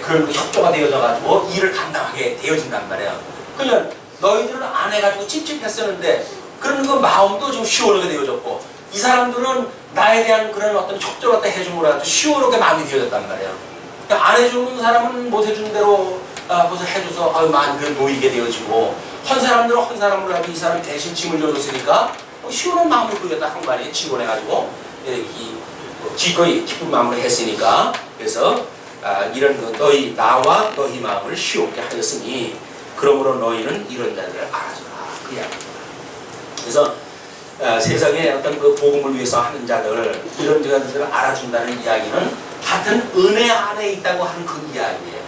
그런 그 협조가 되어져가지고 일을 감당하게 되어진단 말이에요. 그냥 너희들은 안 해가지고 찝찝했었는데 그런 그 마음도 좀 시원하게 되어졌고 이 사람들은 나에 대한 그런 어떤 협조를 갖다 해줌으로 해서 시원하게 마음이 되어졌단 말이에요. 그러니까 안 해주는 사람은 못 해준 대로 그래서 해줘서 마음이 놓이게 되어지고 헌 사람들은 헌 사람으로 하고 이 사람이 대신 짐을 져줬으니까 시원한 마음을 그렸다 한 말이에요. 직원해가지고 기꺼이 기쁜 마음으로 했으니까 그래서 이런 너희 나와 너희 마음을 시원케 하였으니 그러므로 너희는 이런 자들을 알아주라 그 이야기입니다. 그래서 세상에 어떤 그 복음을 위해서 하는 자들 이런 자들을 알아준다는 이야기는 같은 은혜 안에 있다고 하는 그 이야기예요.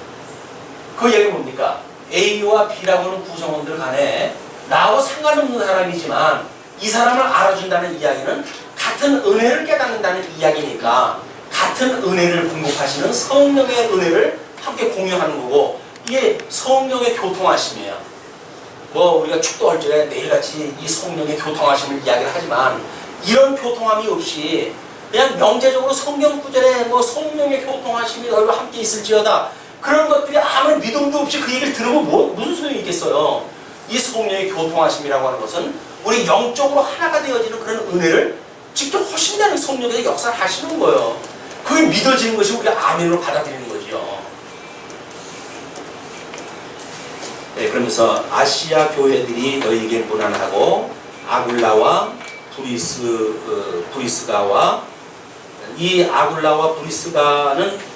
그 이야기는 뭡니까? A와 B라고 하는 구성원들 간에 나하고 상관없는 사람이지만 이 사람을 알아준다는 이야기는 같은 은혜를 깨닫는다는 이야기니까 같은 은혜를 공급하시는 성령의 은혜를 함께 공유하는 거고 이게 성령의 교통하심이에요. 뭐 우리가 축도할 적에 매일같이 이 성령의 교통하심을 이야기를 하지만 이런 교통함이 없이 그냥 명제적으로 성경 구절에 뭐 성령의 교통하심이 너희와 함께 있을지어다 그런 것들이 아무런 믿음도 없이 그 얘기를 들으면 무슨 소용이 있겠어요. 이 성령의 교통하심이라고 하는 것은 우리 영적으로 하나가 되어지는 그런 은혜를 직접 하신다는 성령에서 역사를 하시는 거예요. 그게 믿어지는 것이 우리가 아멘으로 받아들이는 거죠. 네, 그러면서 아시아 교회들이 너희에게 무난하고 아굴라와 브리스가와 이 아굴라와 브리스가는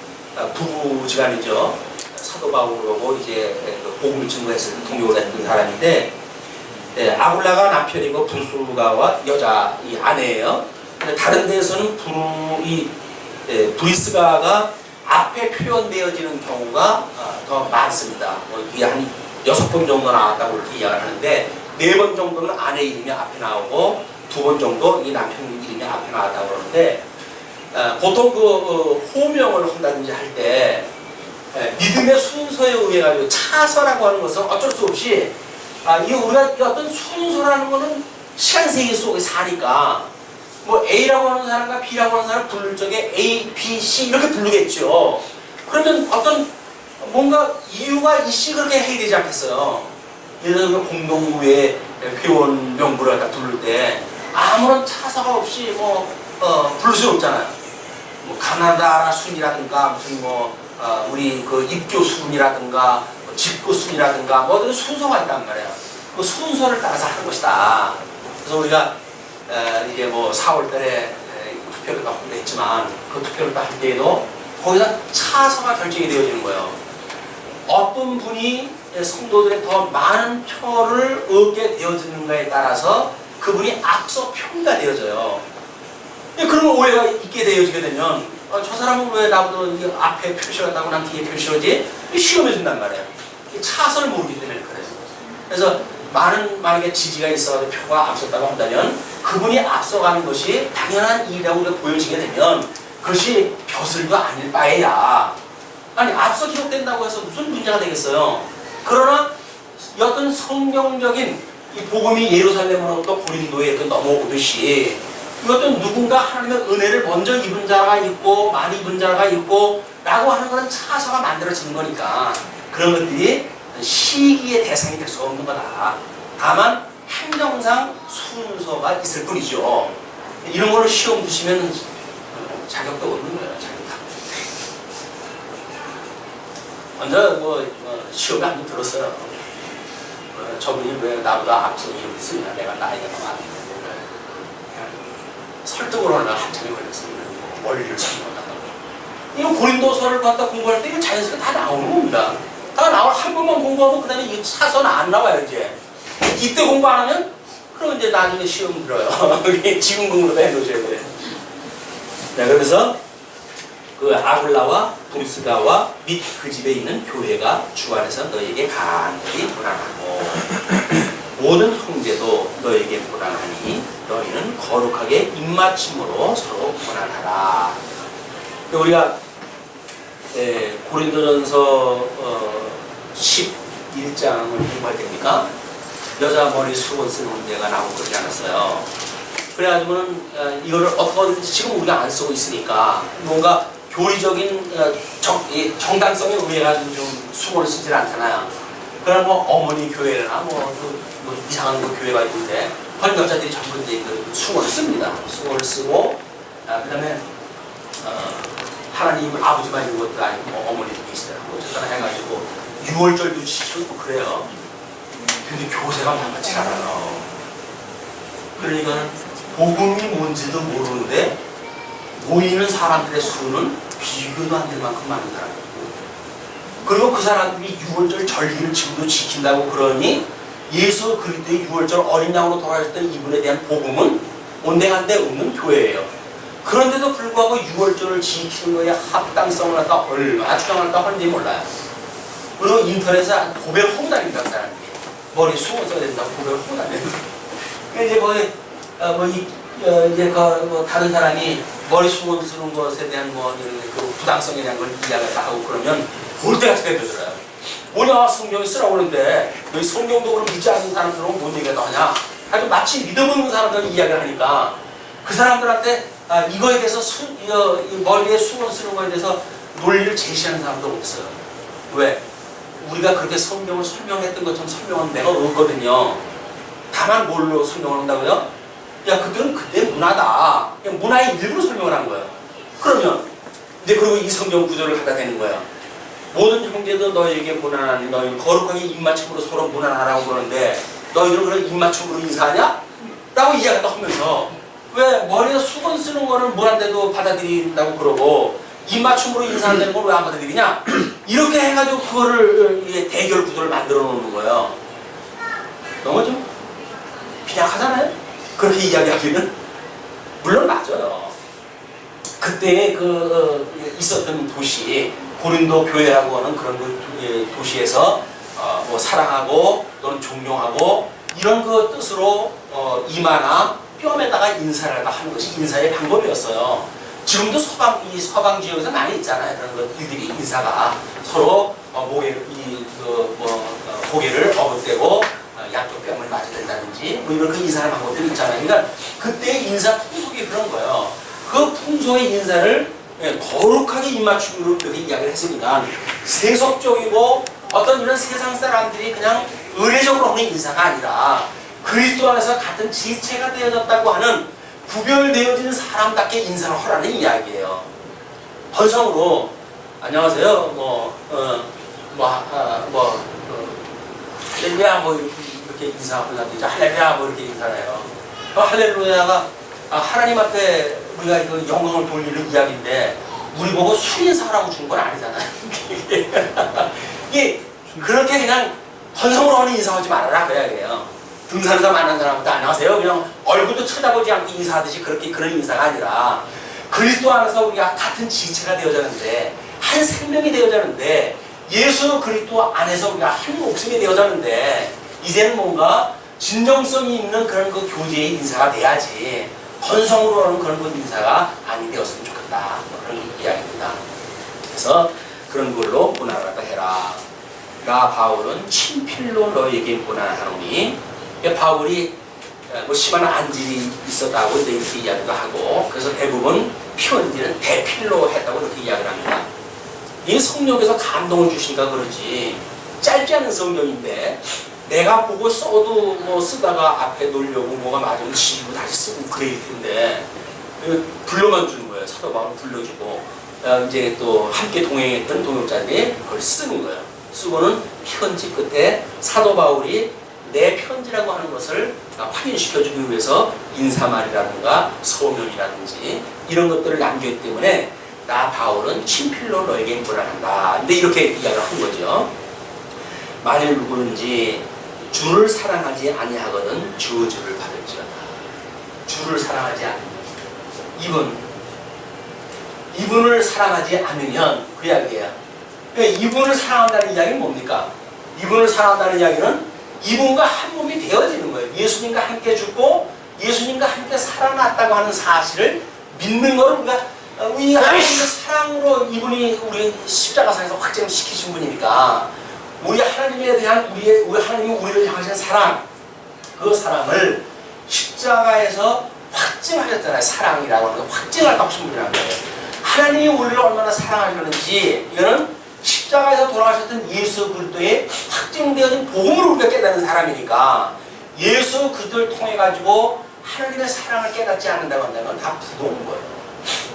부부지간이죠. 사도 바울하고 이제 복음을 증거했을 때 동료가 했던 사람인데 아굴라가 남편이고 브리스가와 여자 이 아내예요. 다른 데에서는 브리스가가 앞에 표현되어지는 경우가 더 많습니다. 이게 한 6번 정도 나왔다고 이렇게 이야기를 하는데 4번 정도는 아내 이름이 앞에 나오고 2번 정도 이 남편 이름이 앞에 나왔다고 그러는데 보통 그 호명을 한다든지 할 때 믿음의 순서에 의해 가지고 차서라고 하는 것은 어쩔 수 없이 이 우리가 어떤 순서라는 것은 시간 세계 속에 사니까 뭐 A라고 하는 사람과 B라고 하는 사람 부를 적에 A, B, C 이렇게 부르겠죠. 그러면 어떤 뭔가 이유가 있이 그렇게 해야 되지 않겠어요. 예를 들어 공동구의 회원 명부를 갖다 부를 때 아무런 차사가 없이 부를 수 없잖아요. 뭐 가나다 순이라든가 무슨 우리 그 입교 순이라든가 집교 순이라든가 뭐든 순서가 있단 말이에요. 그 순서를 따라서 하는 것이다. 그래서 우리가 이게 4월달에 투표를 했지만 그 투표를 할 때에도 거기다 차서가 결정이 되어지는 거예요. 어떤 분이 성도들의 더 많은 표를 얻게 되어지는가에 따라서 그분이 앞서 표가 되어져요. 그런 오해가 있게 되어지게 되면 저 사람은 왜 나보다 앞에 표시를 한다고 난 뒤에 표시를 하지? 시험해 준단 말이에요. 차선을 모르기 때문에 그래요. 그래서 만약에 지지가 있어서 표가 앞섰다고 한다면 그분이 앞서가는 것이 당연한 일이라고 우리가 보여지게 되면 그것이 벼슬도 아닐 바에야 아니 앞서 기록된다고 해서 무슨 문제가 되겠어요. 그러나 어떤 성경적인 이 복음이 예루살렘으로부터 고린도에 이렇게 넘어오듯이 이것도 누군가 하나님의 은혜를 먼저 입은 자가 있고 많이 입은 자가 있고 라고 하는 그런 차서가 만들어지는 거니까 그런 것들이 시기의 대상이 될 수 없는 거다. 다만 행정상 순서가 있을 뿐이죠. 이런 거를 시험 두시면 자격도 없는 거예요. 먼저 시험에 한 번 들었어요. 저분이 왜 나보다 앞서 이름을 쓰냐. 내가 나이가 더 많은데 설득으로 하나 한참이 걸렸습니다. 원리를 설명한다고. 이거 고린도서를 갖다 공부할 때 이거 자연스럽게 다 나오는 겁니다. 다 나와 한 번만 공부하면 그 다음에 이 차선 안 나와요 이제. 이때 공부 안 하면 그럼 이제 나중에 시험 들어요. 지금 공부도 해놓으셔야 돼요. 네, 그래서 그 아굴라와 브리스가와 및 그 집에 있는 교회가 주 안에서 너에게 간절히 불안하고 모든 형제도 너에게 고난하니 너희는 거룩하게 입맞춤으로 서로 고난하라. 우리가 고린도전서 11장을 공부할 때니까 여자 머리 수건 쓰는 문제가 나오고 그러지 않았어요. 그래가지고는 이거를 어떻게 지금 우리가 안 쓰고 있으니까 뭔가 교리적인 정당성에 의해 가지고 좀 수건을 쓰질 않잖아요. 그럼 뭐 어머니 교회나 뭐 이상한 거 교회가 있는데 그런 여자들이 전부 이제 그 수건을 씁니다. 수건을 쓰고 그다음에 하나님 아버지만 있는 것도 아니고 뭐 어머니도 계시더라고 어쨌거나 해가지고 6월절도 지키고 그래요. 근데 교세가 만만치 않아요. 그러니까 복음이 뭔지도 모르는데 모이는 사람들의 수는 비교도 안 될 만큼 많은 사람이고, 그리고 그 사람들이 6월절 절기를 지금도 지킨다고 그러니 예수 그리스도의 6월절 어린 양으로 돌아가셨던 이분에 대한 복음은 온데간데 없는 교회예요. 그런데도 불구하고 6월절을 지키는 거에 합당성을 갖다 얼마나 주장할까 하는지 몰라요. 그리고 인터넷에 고백을 하고 다닙니다. 그 사람들이 머리 수건 써야 된다고 고백을 하고 다닙니다. 이제 다른 사람이 머리 수건 쓰는 것에 대한 그 부당성에 대한 걸 이야기를 하고 그러면 볼 때가 되더라고요. 뭐냐 성경이 쓰라고 그러는데 너희 성경도 그럼 믿지 않는 사람들은 뭔 얘기가 나오냐. 하여튼 마치 믿어보는 사람들은 이야기를 하니까 그 사람들한테 이거에 대해서 머리에 수건 쓰는 거에 대해서 논리를 제시하는 사람도 없어요. 왜? 우리가 그렇게 성경을 설명했던 것처럼 설명한 데가 없거든요. 다만 뭘로 설명을 한다고요? 야, 그때는 그때 문화다. 그냥 문화의 일부로 설명을 한 거예요. 그러면 이제 그리고 이 성경 구조를 갖다 대는 거예요. 모든 형제도 너희에게 무난하니 너희는 거룩하게 입맞춤으로 서로 무난하라고 그러는데 너희들은 그런 입맞춤으로 인사하냐? 라고 이야기를 하면서 왜 머리에 수건 쓰는 거는 무난한데도 받아들인다고 그러고 입맞춤으로 인사한다는 걸 왜 안 받아들이냐? 이렇게 해가지고 그거를 대결 구도를 만들어 놓는 거예요. 너무 좀 빈약하잖아요? 그렇게 이야기하기는. 물론 맞아요. 그때 있었던 도시, 고린도 교회라고 하는 그런 도시에서 뭐 사랑하고 또는 존경하고 이런 그 뜻으로 이마나 뺨에다가 인사를 하는 것이 인사의 방법이었어요. 지금도 서방 지역에서 많이 있잖아요. 그런 일들이 인사가 서로 고개를 어긋대고 양쪽 뺨을 맞이된다든지 뭐 이런 그 인사하는 방법들이 있잖아요. 그러니까 그때의 인사 풍속이 그런 거예요. 그 풍속의 인사를 거룩하게 입맞춤으로 그렇게 이야기를 했으니까 세속적이고 어떤 이런 세상 사람들이 그냥 의례적으로 하는 인사가 아니라 그리스도 안에서 같은 지체가 되어졌다고 하는 구별되어진 사람답게 인사를 하라는 이야기예요. 헌성으로 안녕하세요 할렐루야 이렇게 인사하고 나든지 할렐루야 이렇게 인사해요. 할렐루야가 하나님 앞에 우리가 그 영광을 돌리는 이야기인데 우리 보고 수인사라고 준 건 아니잖아요. 이게 그렇게 그냥 헌성으로 하는 인사하지 말아라 그 이야기예요. 등산에서 만난 사람한테 안녕하세요 그냥 얼굴도 쳐다보지 않고 인사하듯이 그런 인사가 아니라 그리스도 안에서 우리가 같은 지체가 되어졌는데 한 생명이 되어졌는데 예수 그리스도 안에서 우리가 한 목숨이 되어졌는데 이제는 뭔가 진정성이 있는 그런 그 교제의 인사가 돼야지 헌성으로 하는 그런 그 인사가 아니 되었으면 좋겠다. 그런 이야기입니다. 그래서 그런 걸로 무난하다 해라. 나 바울은 친필로 너에게 무난하노니 바울이 뭐 심한 안질이 있었다고 이렇게 이야기도 하고 그래서 대부분 편지는 대필로 했다고 이렇게 이야기를 합니다. 이 성령에서 감동을 주시니까 그러지 짧지 않은 성경인데 내가 보고 써도 뭐 쓰다가 앞에 놓으려고 뭐가 맞으면 지우고 다시 쓰고 그럴 텐데 불러만 주는 거예요. 사도 바울 불러주고 이제 또 함께 동행했던 동역자들이 그걸 쓰는 거예요. 쓰고는 편지 끝에 사도 바울이 내 편지라고 하는 것을 확인시켜주기 위해서 인사말이라든가 소명이라든지 이런 것들을 남겼기 때문에 나 바울은 친필로 너에게 무난한다. 근데 이렇게 이야기를 한 거죠. 만일 누구든지 주를 사랑하지 아니하거든 저주를 받을지어다. 주를 사랑하지 않으면 이분을 사랑하지 않으면 그 이야기예요. 이분을 사랑한다는 이야기는 뭡니까? 이분을 사랑한다는 이야기는 이분과 한 몸이 되어지는 거예요. 예수님과 함께 죽고 예수님과 함께 살아났다고 하는 사실을 믿는 걸 우리가 하나님의 사랑으로 이분이 우리 십자가상에서 확증시키신 분이니까 우리 하나님에 대한 우리 하나님이 우리를 향하신 사랑, 그 사랑을 십자가에서 확증하셨잖아요. 사랑이라고 하는 거 확증을 하신 분이란 말이에요. 하나님이 우리를 얼마나 사랑하셨는지 이거는 십자가에서 돌아가셨던 예수 그리스도의 확증되어진 복음을 우리가 깨닫는 사람이니까 예수 그리스도를 통해 가지고 하나님의 사랑을 깨닫지 않는다고 한다면 다 부동인 거예요.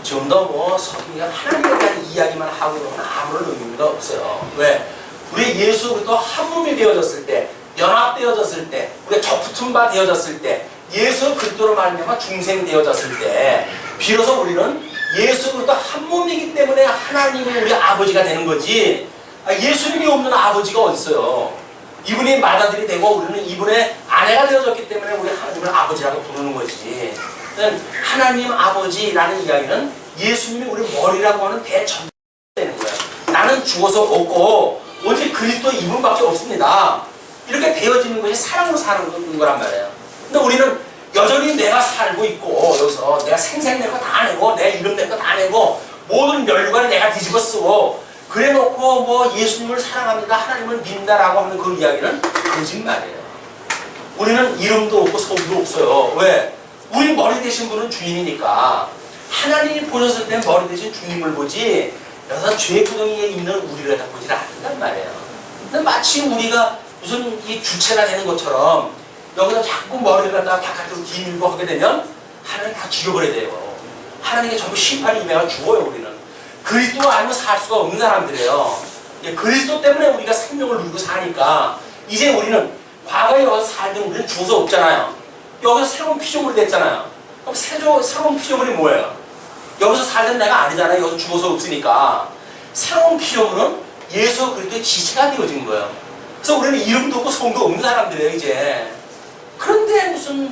좀 더 뭐 성경이 하나님에 대한 이야기만 하고 그러면 아무런 의미가 없어요. 왜? 우리 예수 그리스도 한 몸이 되어졌을 때, 연합되어졌을 때, 우리가 겹붙은 바 되어졌을 때, 예수 그리스도로 말미암아 중생되어졌을 때, 비로소 우리는 예수 그리스도 한 몸이기 때문에 하나님이 우리 아버지가 되는 거지. 예수님이 없는 아버지가 어디 있어요? 이분이 맏아들이 되고 우리는 이분의 아내가 되어졌기 때문에 우리 하나님을 아버지라고 부르는 거지. 하나님 아버지라는 이야기는 예수님이 우리 머리라고 하는 대전 되는 거예요. 나는 죽어서 없고 오직 그리스도 이분밖에 없습니다. 이렇게 되어지는 것이 사랑으로 사는 거란 말이에요. 근데 우리는 여전히 내가 살고 있고 여기서 내가 생색 내 거 다 내고 내 이름 내 거 다 내고 모든 멸관을 내가 뒤집어 쓰고 그래 놓고 뭐 예수님을 사랑합니다 하나님을 믿는다라고 하는 그 이야기는 거짓말이에요. 우리는 이름도 없고 성도 없어요. 왜? 우리 머리 되신 분은 주님이니까 하나님이 보셨을 때 머리 되신 주님을 보지 여기서 죄 구덩이에 있는 우리를 다 보지 않는단 말이에요. 근데 마치 우리가 무슨 이 주체가 되는 것처럼 여기서 자꾸 머리를 갖다가 바깥으로 뒤밀고 하게 되면 하나님 다 죽여버려야 돼요. 하나님께 전부 심판이 임해가 죽어요. 우리는 그리스도 아니면 살 수가 없는 사람들이에요. 그리스도 때문에 우리가 생명을 누리고 사니까 이제 우리는 과거에 여기서 살던 우리는 죽어서 없잖아요. 여기서 새로운 피조물이 됐잖아요. 그럼 새로운 피조물이 뭐예요? 여기서 살던 내가 아니잖아요. 여기서 죽어서 없으니까 새로운 피조물은 예수 그리스도의 지체가 되어진 거예요. 그래서 우리는 이름도 없고 성도 없는 사람들이에요. 이제 그런데 무슨